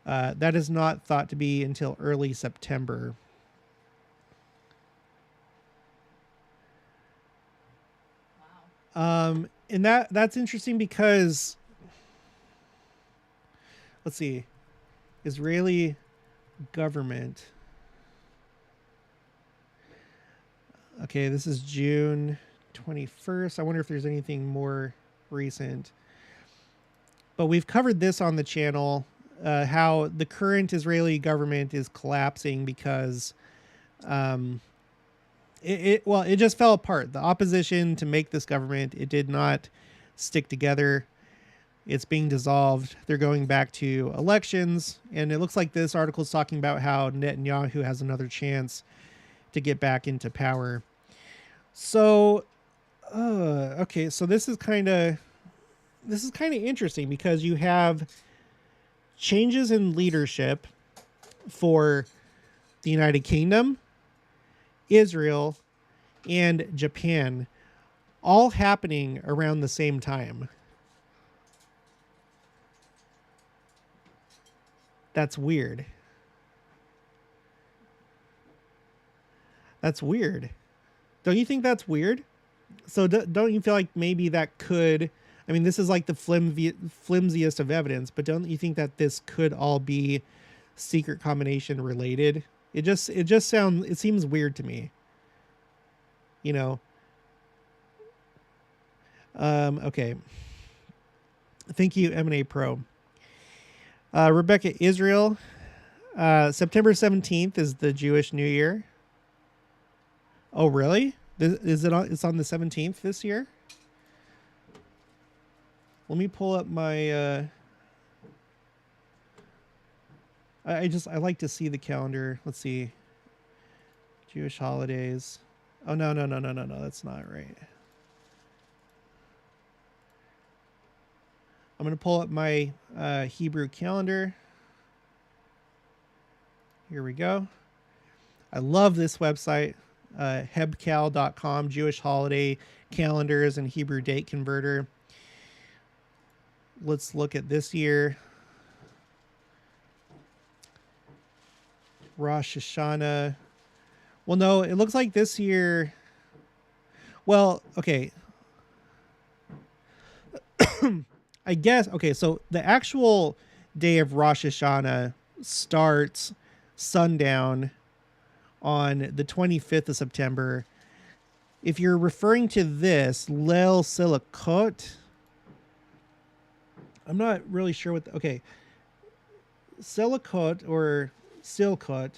That is not thought to be until early September. Wow. And that's interesting because, let's see, Israeli government. Okay, this is June 21st. I wonder if there's anything more recent. But we've covered this on the channel, how the current Israeli government is collapsing because it just fell apart. The opposition to make this government, it did not stick together. It's being dissolved. They're going back to elections. And it looks like this article is talking about how Netanyahu has another chance to get back into power. So, okay, so this is kind of interesting because you have changes in leadership for the United Kingdom, Israel, and Japan, all happening around the same time. That's weird. That's weird. Don't you think that's weird? So don't you feel like maybe that could, I mean, this is like the flimsiest of evidence, but don't you think that this could all be secret combination related? It seems weird to me. You know? Okay. Thank you, M&A Pro. Rebecca Israel. September 17th is the Jewish New Year. Oh, really? Is it on? It's on the 17th this year. Let me pull up my. I like to see the calendar. Let's see. Jewish holidays. Oh no. That's not right. I'm gonna pull up my Hebrew calendar. Here we go. I love this website, hebcal.com, Jewish holiday calendars and Hebrew date converter. Let's look at this year. Rosh Hashanah. Well, no, it looks like this year. Well, okay. I guess, okay, so the actual day of Rosh Hashanah starts sundown on the 25th of September. If you're referring to this, Leil Silikot, I'm not really sure what, okay. Silikot or Silkot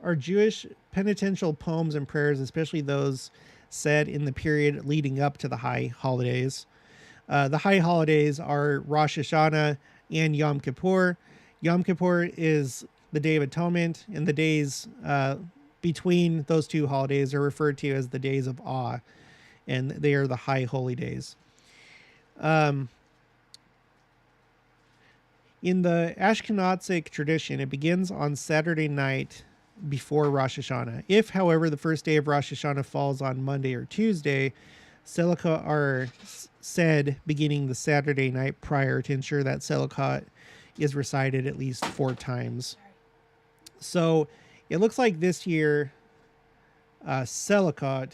are Jewish penitential poems and prayers, especially those said in the period leading up to the high holidays. The high holidays are Rosh Hashanah and Yom Kippur. Yom Kippur is the Day of Atonement, and the days between those two holidays are referred to as the days of awe, and they are the high holy days. In the Ashkenazic tradition, it begins on Saturday night before Rosh Hashanah. If, however, the first day of Rosh Hashanah falls on Monday or Tuesday, Selichot are said beginning the Saturday night prior to ensure that Selichot is recited at least 4 times. So it looks like this year Selichot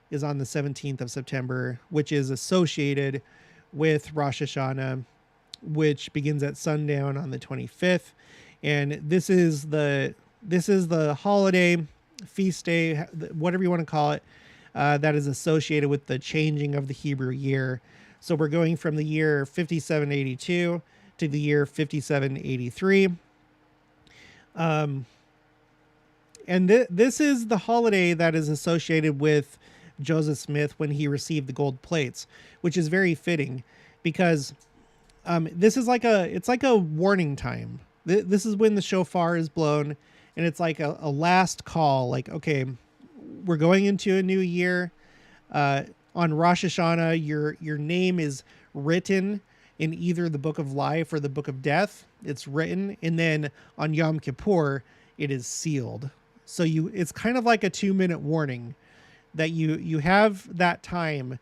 is on the 17th of September, which is associated with Rosh Hashanah, which begins at sundown on the 25th. And this is the holiday, feast day, whatever you want to call it, that is associated with the changing of the Hebrew year. So we're going from the year 5782 to the year 5783. And this is the holiday that is associated with Joseph Smith when he received the gold plates, which is very fitting because this is like a warning time. This is when the shofar is blown, and it's like a last call. Like, okay, we're going into a new year. On Rosh Hashanah, your name is written in either the book of life or the book of death. It's written, and then on Yom Kippur, it is sealed. So it's kind of like a 2-minute warning that you have that time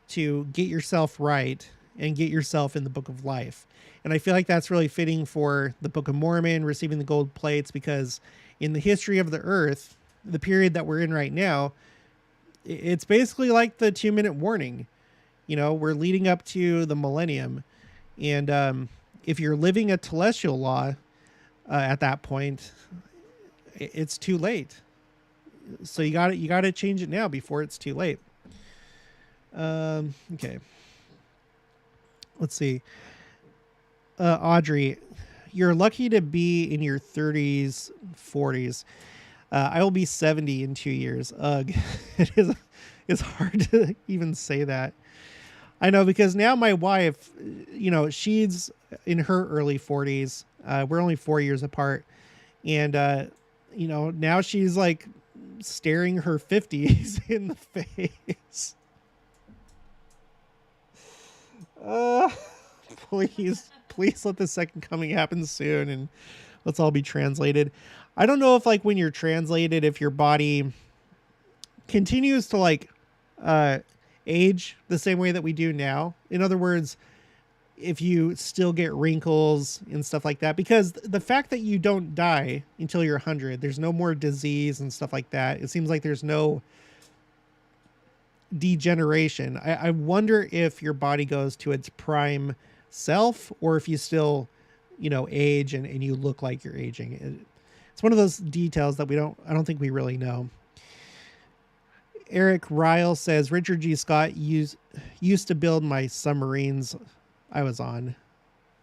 to get yourself right and get yourself in the book of life. And I feel like that's really fitting for the Book of Mormon receiving the gold plates, because in the history of the earth, the period that we're in right now, it's basically like the 2-minute warning. You know, we're leading up to the millennium. And if you're living a telestial law at that point, it's too late. So you got to change it now before it's too late. Okay. Let's see. Audrey, you're lucky to be in your 30s, 40s. I will be 70 in 2 years. Ugh. It's hard to even say that. I know, because now my wife, she's in her early 40s. We're only 4 years apart. And, now she's like staring her 50s in the face. Please let the second coming happen soon, and let's all be translated. I don't know if, like, when you're translated, if your body continues to like age the same way that we do now. In other words, if you still get wrinkles and stuff like that, because the fact that you don't die until you're 100, there's no more disease and stuff like that. It seems like there's no degeneration. I wonder if your body goes to its prime self, or if you still, age and you look like you're aging. It's one of those details that I don't think we really know. Eric Ryle says, Richard G. Scott used to build my submarines I was on.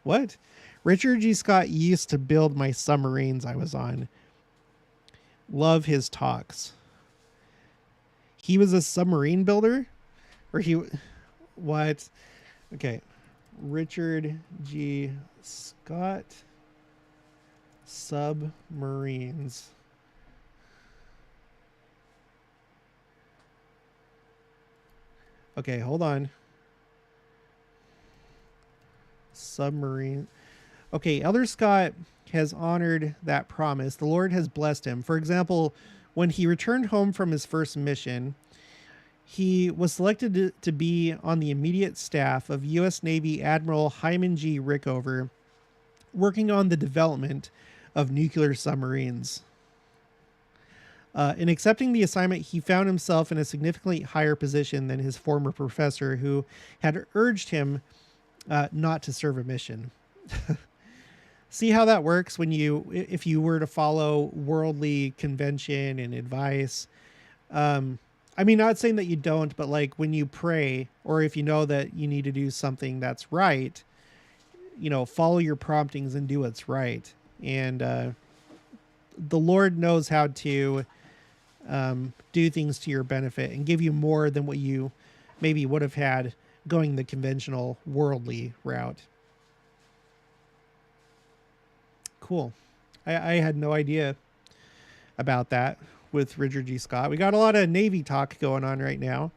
What? Richard G. Scott used to build my submarines I was on. Love his talks. He was a submarine builder? Or he... What? Okay. Richard G. Scott. Submarines. Okay, hold on. Submarine. Okay, Elder Scott has honored that promise. The Lord has blessed him. For example, when he returned home from his first mission, he was selected to be on the immediate staff of U.S. Navy Admiral Hyman G. Rickover, working on the development of nuclear submarines. In accepting the assignment, he found himself in a significantly higher position than his former professor, who had urged him not to serve a mission. See how that works when if you were to follow worldly convention and advice. I mean, not saying that you don't, but like when you pray, or if you know that you need to do something that's right, follow your promptings and do what's right. And the Lord knows how to do things to your benefit and give you more than what you maybe would have had going the conventional worldly route. Cool. I had no idea about that with Richard G. Scott. We got a lot of Navy talk going on right now.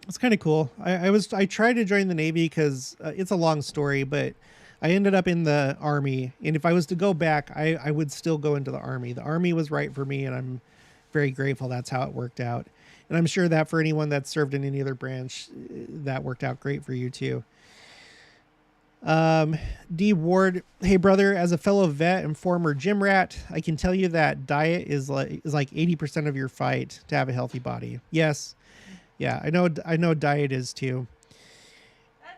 It's kind of cool. I tried to join the Navy because it's a long story, but I ended up in the Army. And if I was to go back, I would still go into the Army. The Army was right for me, and I'm very grateful that's how it worked out. And I'm sure that for anyone that's served in any other branch, that worked out great for you too. D. Ward, hey brother, as a fellow vet and former gym rat, I can tell you that diet is like 80% of your fight to have a healthy body. Yes. Yeah, I know diet is too.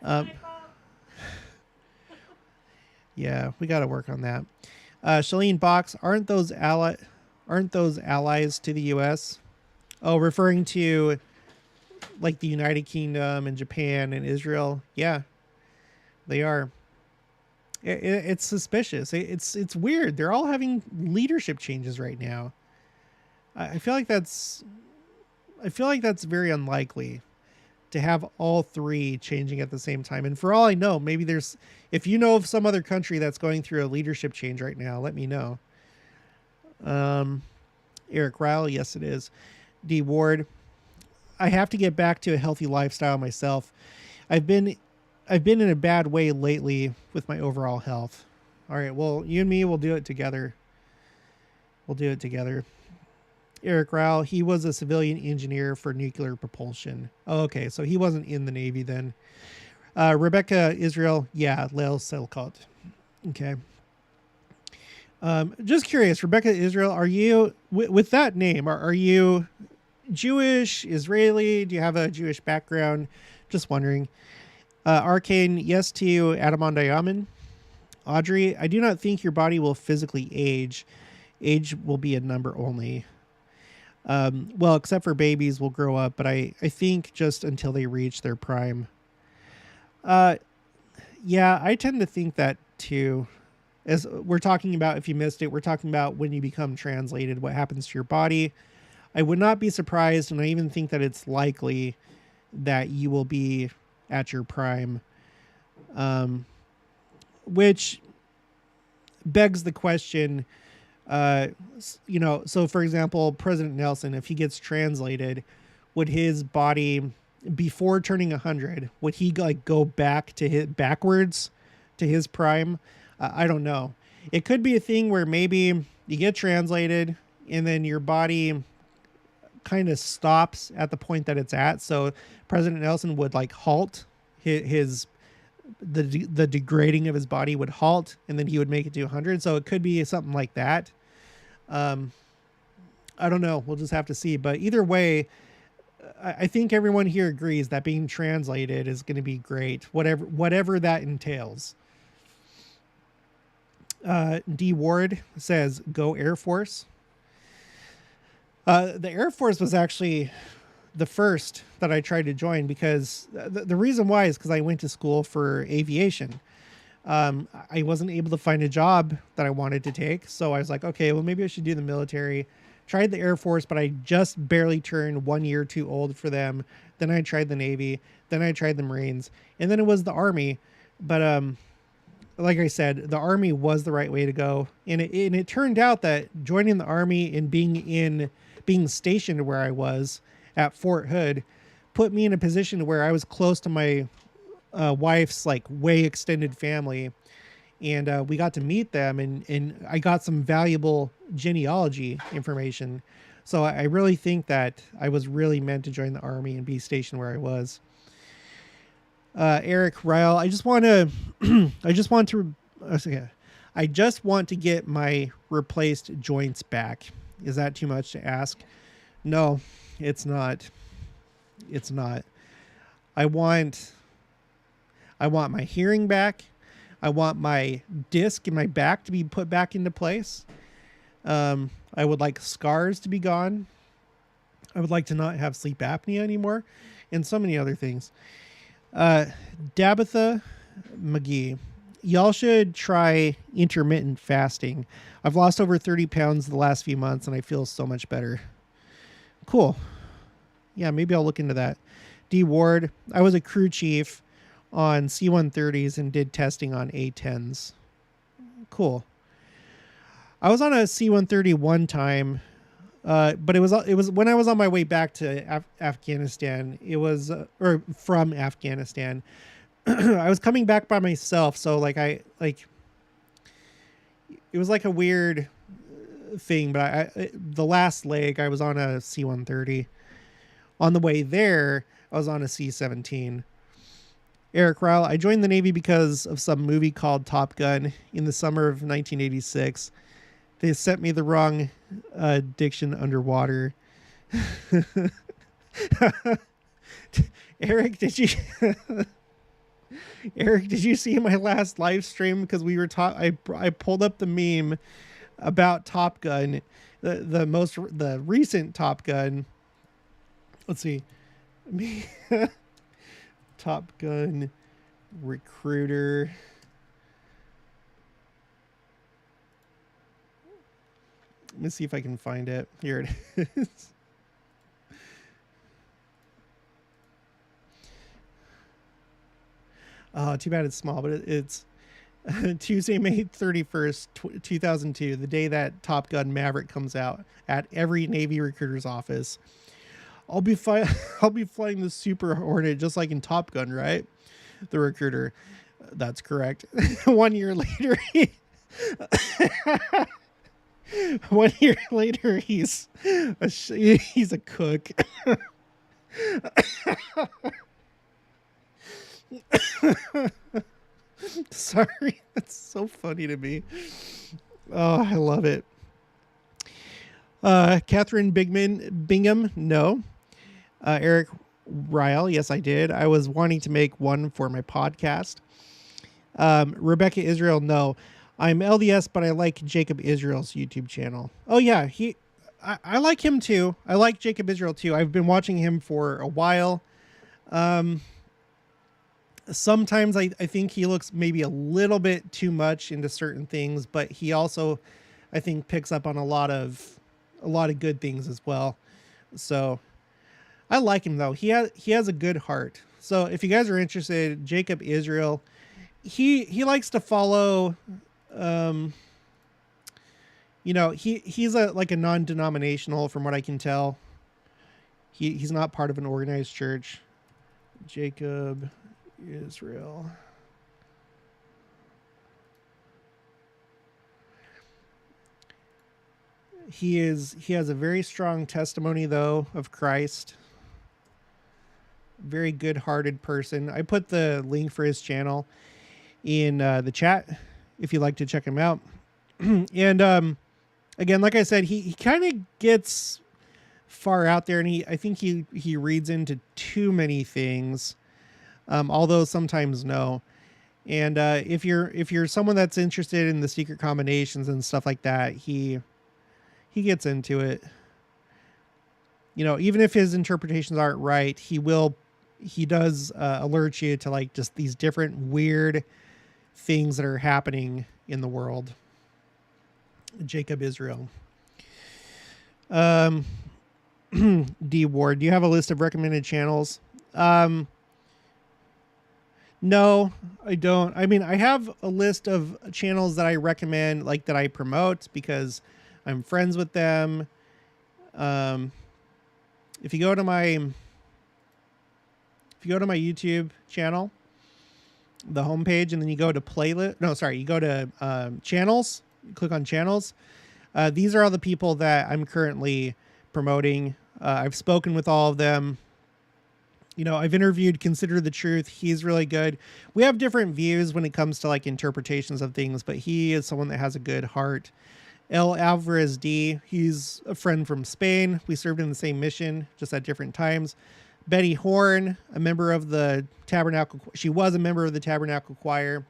That's my fault. Yeah, we got to work on that. Shalene Box, aren't those allies to the US? Oh, referring to like the United Kingdom and Japan and Israel. Yeah, they are. It's suspicious. It's weird. They're all having leadership changes right now. I feel like that's very unlikely to have all three changing at the same time. And for all I know, maybe if you know of some other country that's going through a leadership change right now, let me know. Eric Ryle, yes it is. D. Ward, I have to get back to a healthy lifestyle myself. I've been in a bad way lately with my overall health. All right, well, you and me will do it together. Eric Ryle, he was a civilian engineer for nuclear propulsion. Oh, okay, so he wasn't in the Navy then. Rebecca Israel, yeah, Leil Selkot. Okay. Just curious, Rebecca Israel, are you, with that name, are you Jewish, Israeli? Do you have a Jewish background? Just wondering. Arcane, yes to you, Adamondiaman. Audrey, I do not think your body will physically age. Age will be a number only. Well, except for babies will grow up, but I think just until they reach their prime. Yeah, I tend to think that too. As we're talking about, if you missed it, we're talking about when you become translated, what happens to your body. I would not be surprised, and I even think that it's likely that you will be at your prime, which begs the question, so for example, President Nelson, if he gets translated, would his body, before turning 100, would he like go backwards to his prime? I don't know. It could be a thing where maybe you get translated and then your body kind of stops at the point that it's at. So President Nelson would like halt the degrading of his body would halt, and then he would make it to 100. So it could be something like that. I don't know. We'll just have to see. But either way, I think everyone here agrees that being translated is going to be great, whatever that entails. D. Ward says, go Air Force. The Air Force was actually the first that I tried to join because the reason why is because I went to school for aviation. I wasn't able to find a job that I wanted to take. So I was like, okay, well, maybe I should do the military. Tried the Air Force, but I just barely turned 1 year too old for them. Then I tried the Navy. Then I tried the Marines. And then it was the Army. But like I said, the Army was the right way to go. And it turned out that joining the Army and being stationed where I was at Fort Hood put me in a position where I was close to my wife's like way extended family, and we got to meet them, and I got some valuable genealogy information. So I really think that I was really meant to join the Army and be stationed where I was. Eric Ryle, I just want to, I just want to get my replaced joints back. Is that too much to ask? No, it's not. It's not. I want my hearing back. I want my disc in my back to be put back into place. I would like scars to be gone. I would like to not have sleep apnea anymore, and so many other things. Dabatha McGee, y'all should try intermittent fasting. I've lost over 30 pounds the last few months, and I feel so much better. Cool. Yeah, maybe I'll look into that. D Ward, I was a crew chief on C-130s and did testing on A-10s. Cool. I was on a C-130 one time, but it was when I was on my way back to Afghanistan. It was or from Afghanistan. I was coming back by myself, so it was like a weird thing. But the last leg I was on a C-130. On the way there, I was on a C-17. Eric Ryle, I joined the Navy because of some movie called Top Gun in the summer of 1986. They sent me the wrong diction underwater. Eric, did you Eric, did you see my last live stream? Because we were I pulled up the meme about Top Gun, the recent Top Gun. Let's see. Top Gun recruiter. Let me see if I can find it. Here it is. Oh, too bad it's small, but it's Tuesday, May 31st, 2002, the day that Top Gun Maverick comes out at every Navy recruiter's office. I'll be flying the Super Hornet just like in Top Gun, right? The recruiter. That's correct. 1 year later, 1 year later, he's a cook. Sorry, that's so funny to me. Oh, I love it. Catherine Bingham, no. Eric Ryle, yes, I did. I was wanting to make one for my podcast. Rebecca Israel, no. I'm LDS, but I like Jacob Israel's YouTube channel. Oh yeah, I like him too. I like Jacob Israel too. I've been watching him for a while. Sometimes I think he looks maybe a little bit too much into certain things, but he also, I think, picks up on a lot of good things as well. So I like him though. He has a good heart. So if you guys are interested, Jacob Israel, he likes to follow, he's a non-denominational from what I can tell. He's not part of an organized church. Jacob Israel. He has a very strong testimony though of Christ. Very good-hearted person. I put the link for his channel in the chat if you'd like to check him out. And again, like I said, he kind of gets far out there, and I think he reads into too many things, although sometimes no. And if you're someone that's interested in the secret combinations and stuff like that, he gets into it. Even if his interpretations aren't right, he does alert you to like just these different weird things that are happening in the world. Jacob Israel. D Ward, do you have a list of recommended channels? No, I don't. I mean, I have a list of channels that I recommend, like that I promote because I'm friends with them. If you go to my YouTube channel, the homepage, and then you go to playlist. No, sorry, you go to channels. Click on channels. These are all the people that I'm currently promoting. I've spoken with all of them. You know, I've interviewed Consider the Truth. He's really good. We have different views when it comes to like interpretations of things, but he is someone that has a good heart. El Alvarez D, he's a friend from Spain. We served in the same mission, just at different times. Betty Horn, a member of the Tabernacle. She was a member of the Tabernacle Choir.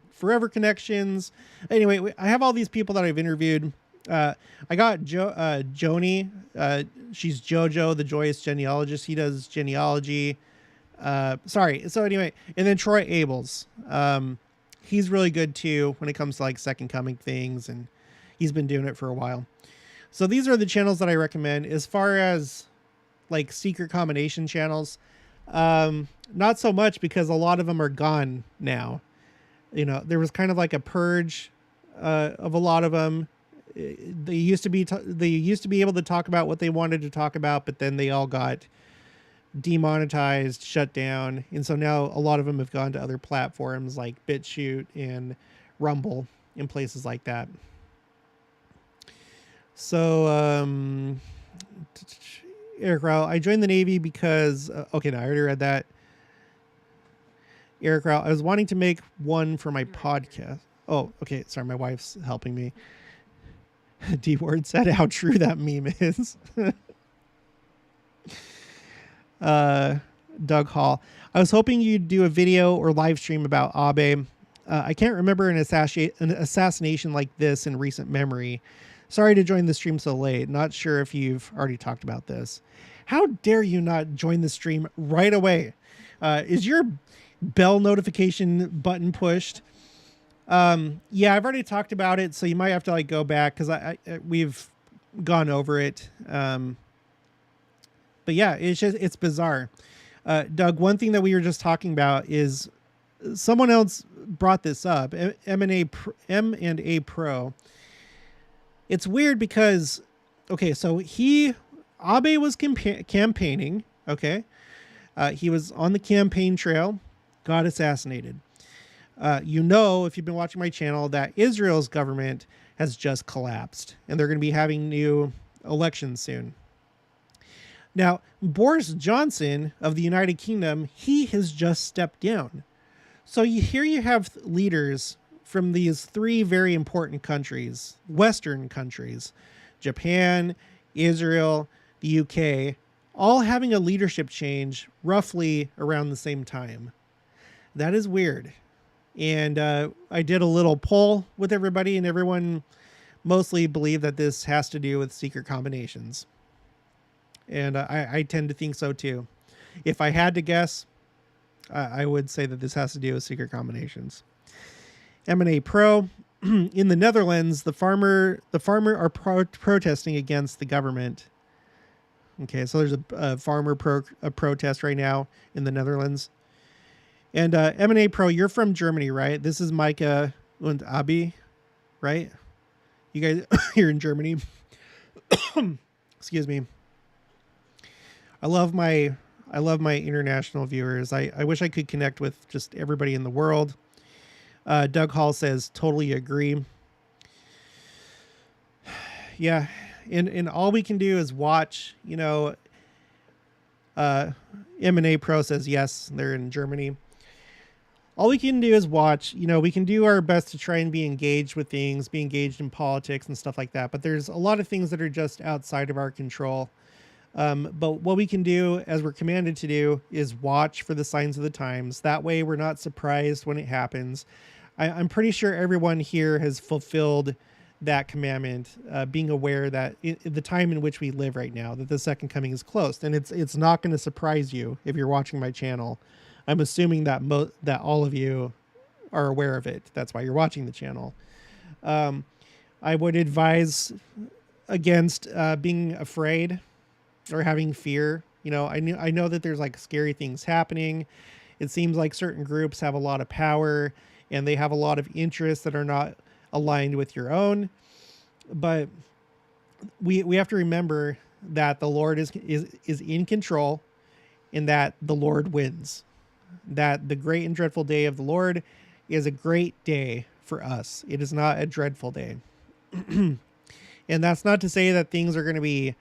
Forever Connections. Anyway, I have all these people that I've interviewed. I got Joni. She's Jojo, the Joyous Genealogist. He does genealogy. Sorry. So anyway, and then Troy Abels. He's really good too when it comes to like second coming things, and he's been doing it for a while. So these are the channels that I recommend. As far as like secret combination channels, not so much, because a lot of them are gone now. You know, there was kind of like a purge of a lot of them. They used to be able to talk about what they wanted to talk about, but then they all got demonetized, shut down, and so now a lot of them have gone to other platforms like BitChute and Rumble and places like that. So Eric Rao, I joined the Navy because okay, no, I already read that. Eric Rao, I was wanting to make one for my podcast. Oh, okay, sorry, my wife's helping me. D Ward said how true that meme is. Doug Hall, I was hoping you'd do a video or live stream about Abe. I can't remember an assassination like this in recent memory. Sorry to join the stream so late. Not sure if you've already talked about this. How dare you not join the stream right away? Is your bell notification button pushed? Yeah, I've already talked about it, so you might have to like go back because we've gone over it. But yeah, it's bizarre. Doug, one thing that we were just talking about is someone else brought this up. M&A Pro. It's weird because, okay, so Abe was campaigning. Okay, he was on the campaign trail, got assassinated. You know, if you've been watching my channel, that Israel's government has just collapsed and they're going to be having new elections soon. Now, Boris Johnson of the United Kingdom, he has just stepped down. So here you have leaders from these three very important countries, Western countries, Japan, Israel, the UK, all having a leadership change roughly around the same time. That is weird. And I did a little poll with everybody, and everyone mostly believed that this has to do with secret combinations. And I tend to think so too. If I had to guess, I would say that this has to do with secret combinations. M&A Pro, in the Netherlands, the farmer are protesting against the government. Okay, so there's a farmer protest right now in the Netherlands. And M&A Pro, you're from Germany, right? This is Micah und Abi, right? You guys, you're in Germany. Excuse me. I love my international viewers. I wish I could connect with just everybody in the world. Doug Hall says, totally agree. Yeah. And all we can do is watch, you know, M&A Pro says, yes, they're in Germany. All we can do is watch, you know, we can do our best to try and be engaged with things, be engaged in politics and stuff like that. But there's a lot of things that are just outside of our control. But what we can do, as we're commanded to do, is watch for the signs of the times. That way we're not surprised when it happens. I'm pretty sure everyone here has fulfilled that commandment, being aware that the time in which we live right now, that the second coming is close. And it's not going to surprise you if you're watching my channel. I'm assuming that that all of you are aware of it. That's why you're watching the channel. I would advise against being afraid or having fear. You know, I know that there's like scary things happening. It seems like certain groups have a lot of power and they have a lot of interests that are not aligned with your own. But we have to remember that the Lord is in control and that the Lord wins. That the great and dreadful day of the Lord is a great day for us. It is not a dreadful day. And that's not to say that things are going to be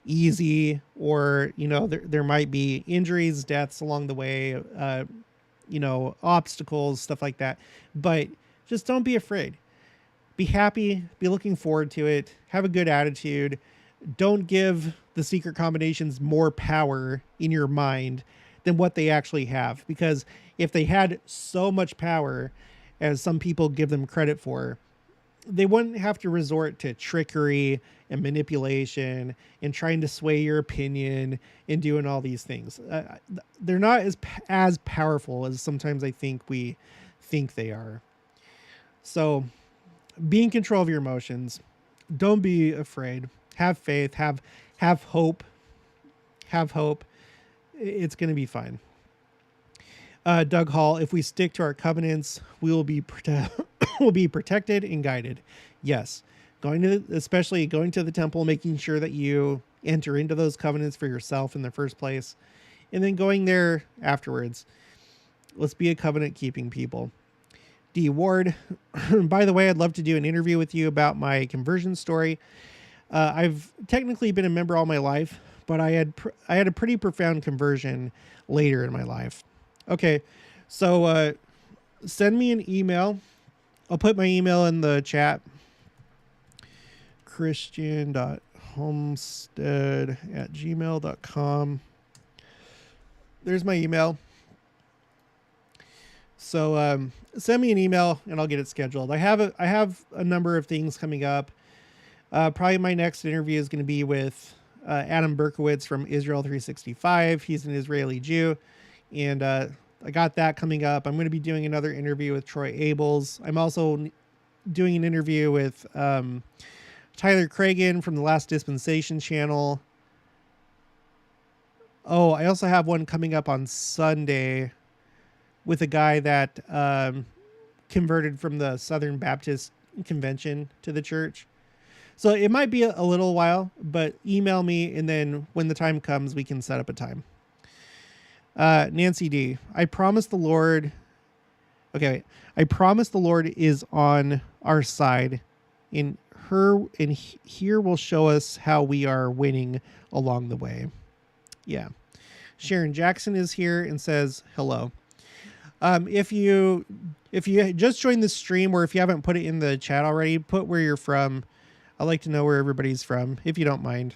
easy or, you know, there might be injuries, deaths along the way, you know, obstacles, stuff like that. But just don't be afraid. Be happy, be looking forward to it, have a good attitude. Don't give the secret combinations more power in your mind than what they actually have. Because if they had so much power as some people give them credit for, they wouldn't have to resort to trickery and manipulation and trying to sway your opinion and doing all these things. They're not as powerful as sometimes I think we think they are. So be in control of your emotions. Don't be afraid. Have faith. Have hope. Have hope. It's going to be fine. Doug Hall, if we stick to our covenants, we will be will be protected and guided. Yes. Especially going to the temple, making sure that you enter into those covenants for yourself in the first place, and then going there afterwards. Let's be a covenant keeping people. D Ward, by the way, I'd love to do an interview with you about my conversion story. I've technically been a member all my life, but I had a pretty profound conversion later in my life. Okay, so send me an email. I'll put my email in the chat. christian.homestead@gmail.com. There's my email. So send me an email and I'll get it scheduled. I have a number of things coming up. Probably my next interview is going to be with Adam Berkowitz from Israel 365. He's an Israeli Jew. And I got that coming up. I'm going to be doing another interview with Troy Abels. I'm also doing an interview with Tyler Cragen from the Last Dispensation channel. Oh, I also have one coming up on Sunday with a guy that converted from the Southern Baptist Convention to the church. So it might be a little while, but email me and then when the time comes, we can set up a time. Nancy D, I promise the Lord. Okay, wait. I promise the Lord is on our side. Here will show us how we are winning along the way. Yeah. Sharon Jackson is here and says hello. If you just joined the stream or if you haven't put it in the chat already, put where you're from. I'd like to know where everybody's from, if you don't mind.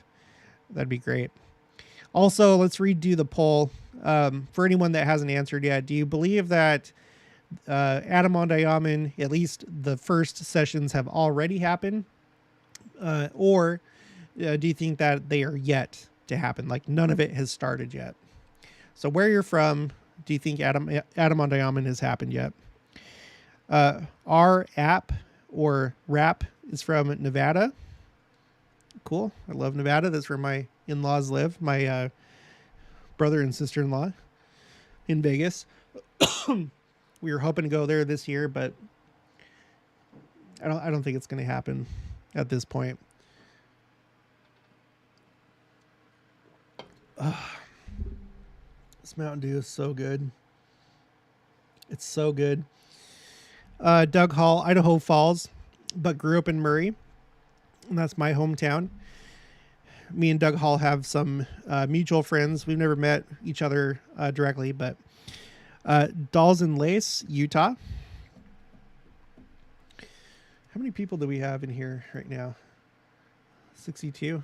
That'd be great. Also, let's redo the poll. For anyone that hasn't answered yet, do you believe that Adam on Diamond, at least the first sessions have already happened? Or do you think that they are yet to happen? Like none of it has started yet. So where you're from, do you think Adam on Diamond has happened yet? Our app or rap is from Nevada. Cool. I love Nevada. That's where my in-laws live. My brother and sister-in-law in Vegas. We were hoping to go there this year, but I don't think it's going to happen at this point. This Mountain Dew is so good. It's so good. Doug Hall, Idaho Falls, but grew up in Murray. And that's my hometown. Me and Doug Hall have some mutual friends. We've never met each other directly, but Dolls and Lace, Utah. How many people do we have in here right now? 62.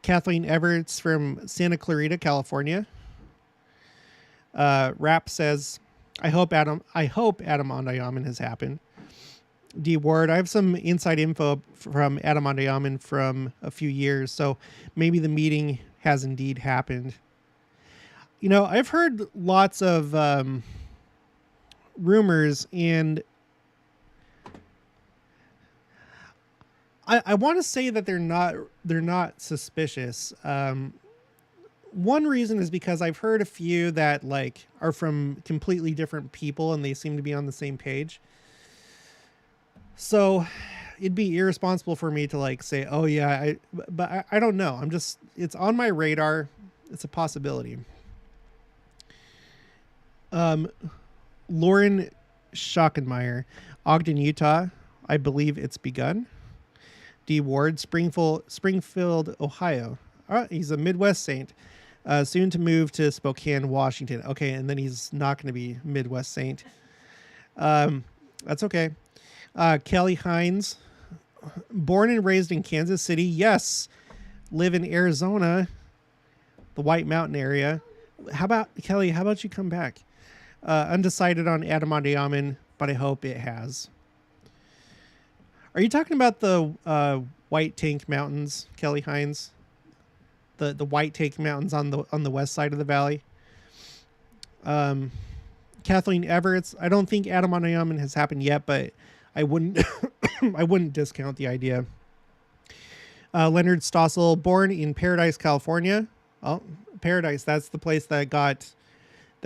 Kathleen Everett's from Santa Clarita, California. Rap says, I hope Adam on Diamond has happened. D Ward, I have some inside info from Adam on Diamond from a few years, so maybe the meeting has indeed happened. I've heard lots of rumors, and I want to say that they're not suspicious. One reason is because I've heard a few that like are from completely different people, and they seem to be on the same page. So it'd be irresponsible for me to like say, "Oh yeah," but I don't know. It's on my radar. It's a possibility. Um, Lauren Schockenmeyer, Ogden, Utah. I believe it's begun. D. Ward, Springfield, Ohio. He's a Midwest Saint. Soon to move to Spokane, Washington. Okay, and then he's not going to be Midwest Saint. That's okay. Kelly Hines, born and raised in Kansas City. Yes, live in Arizona, the White Mountain area. How about Kelly? How about you come back? Undecided on Adamadiaman, but I hope it has. Are you talking about the White Tank Mountains, Kelly Hines? The White Tank Mountains on the west side of the valley. Kathleen Everett. I don't think Adamadiaman has happened yet, but I wouldn't I wouldn't discount the idea. Leonard Stossel, born in Paradise, California. Oh, Paradise. That's the place that got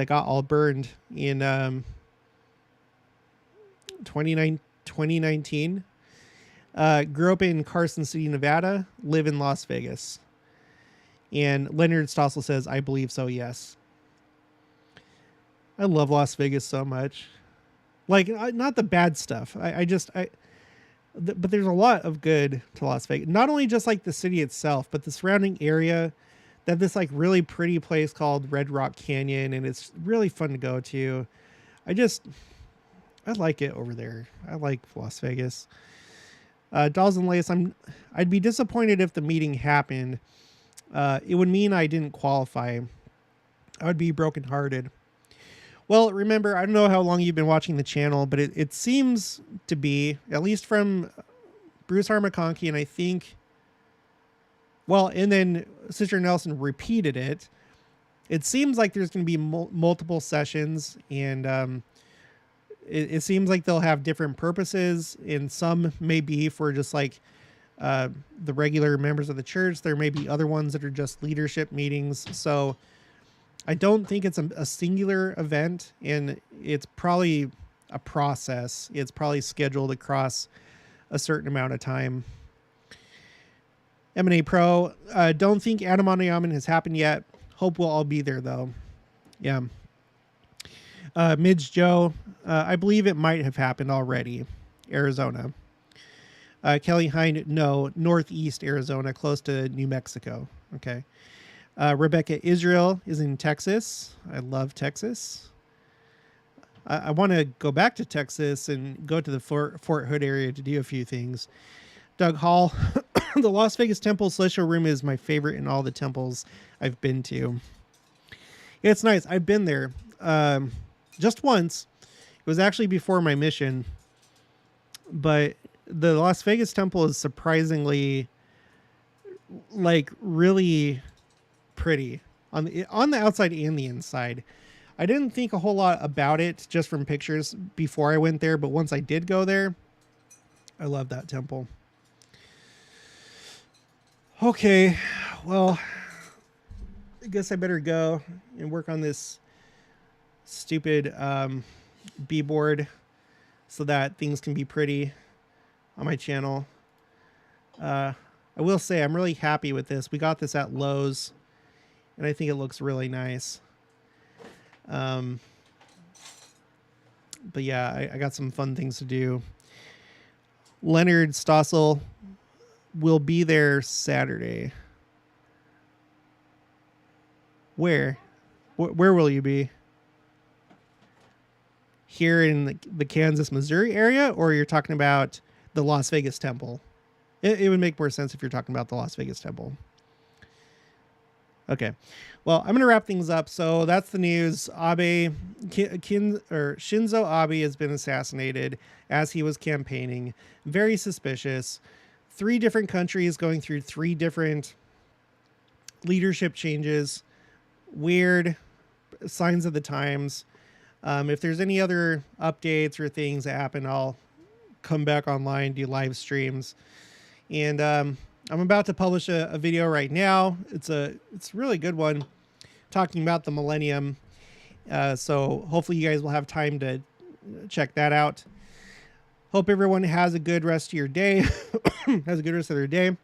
all burned in 2019. Grew up in Carson City, Nevada. Live in Las Vegas. And Leonard Stossel says, "I believe so. Yes." I love Las Vegas so much. Like, not the bad stuff. But there's a lot of good to Las Vegas. Not only just like the city itself, but the surrounding area. They have this like really pretty place called Red Rock Canyon, and it's really fun to go to. I like it over there. I like Las Vegas. Dolls and Lace. I'd be disappointed if the meeting happened. It would mean I didn't qualify. I would be brokenhearted. Well, remember, I don't know how long you've been watching the channel, but it seems to be, at least from Bruce R. McConkie, and I think, well, and then Sister Nelson repeated it. It seems like there's going to be multiple sessions, and it seems like they'll have different purposes, and some may be for just like the regular members of the church. There may be other ones that are just leadership meetings. So I don't think it's a singular event, and it's probably a process. It's probably scheduled across a certain amount of time. M&A Pro, don't think Adamadiaman has happened yet. Hope we'll all be there, though. Yeah. Midge Joe, I believe it might have happened already. Arizona. Kelly Hind, no, northeast Arizona, close to New Mexico. Okay. Rebecca Israel is in Texas. I love Texas. I want to go back to Texas and go to the Fort Hood area to do a few things. Doug Hall, the Las Vegas Temple Celestial Room is my favorite in all the temples I've been to. Yeah, it's nice. I've been there just once. It was actually before my mission, but the Las Vegas Temple is surprisingly, like, really pretty on the outside and the inside. I didn't think a whole lot about it just from pictures before I went there, but once I did go there, I love that temple. Okay, well, I guess I better go and work on this stupid B-board so that things can be pretty on my channel. I will say I'm really happy with this. We got this at Lowe's, and I think it looks really nice. But yeah, I got some fun things to do. Leonard Stossel will be there Saturday. Where will you be? Here in the Kansas, Missouri area, or you're talking about the Las Vegas Temple? It would make more sense if you're talking about the Las Vegas Temple. Okay. Well, I'm going to wrap things up. So that's the news. Shinzo Abe has been assassinated as he was campaigning. Very suspicious. 3 different countries going through 3 different leadership changes. Weird. signs of the times. If there's any other updates or things that happen, I'll come back online, do live streams. And I'm about to publish a video right now. It's a really good one, talking about the millennium. So hopefully you guys will have time to check that out. Hope everyone has a good rest of your day, has a good rest of their day.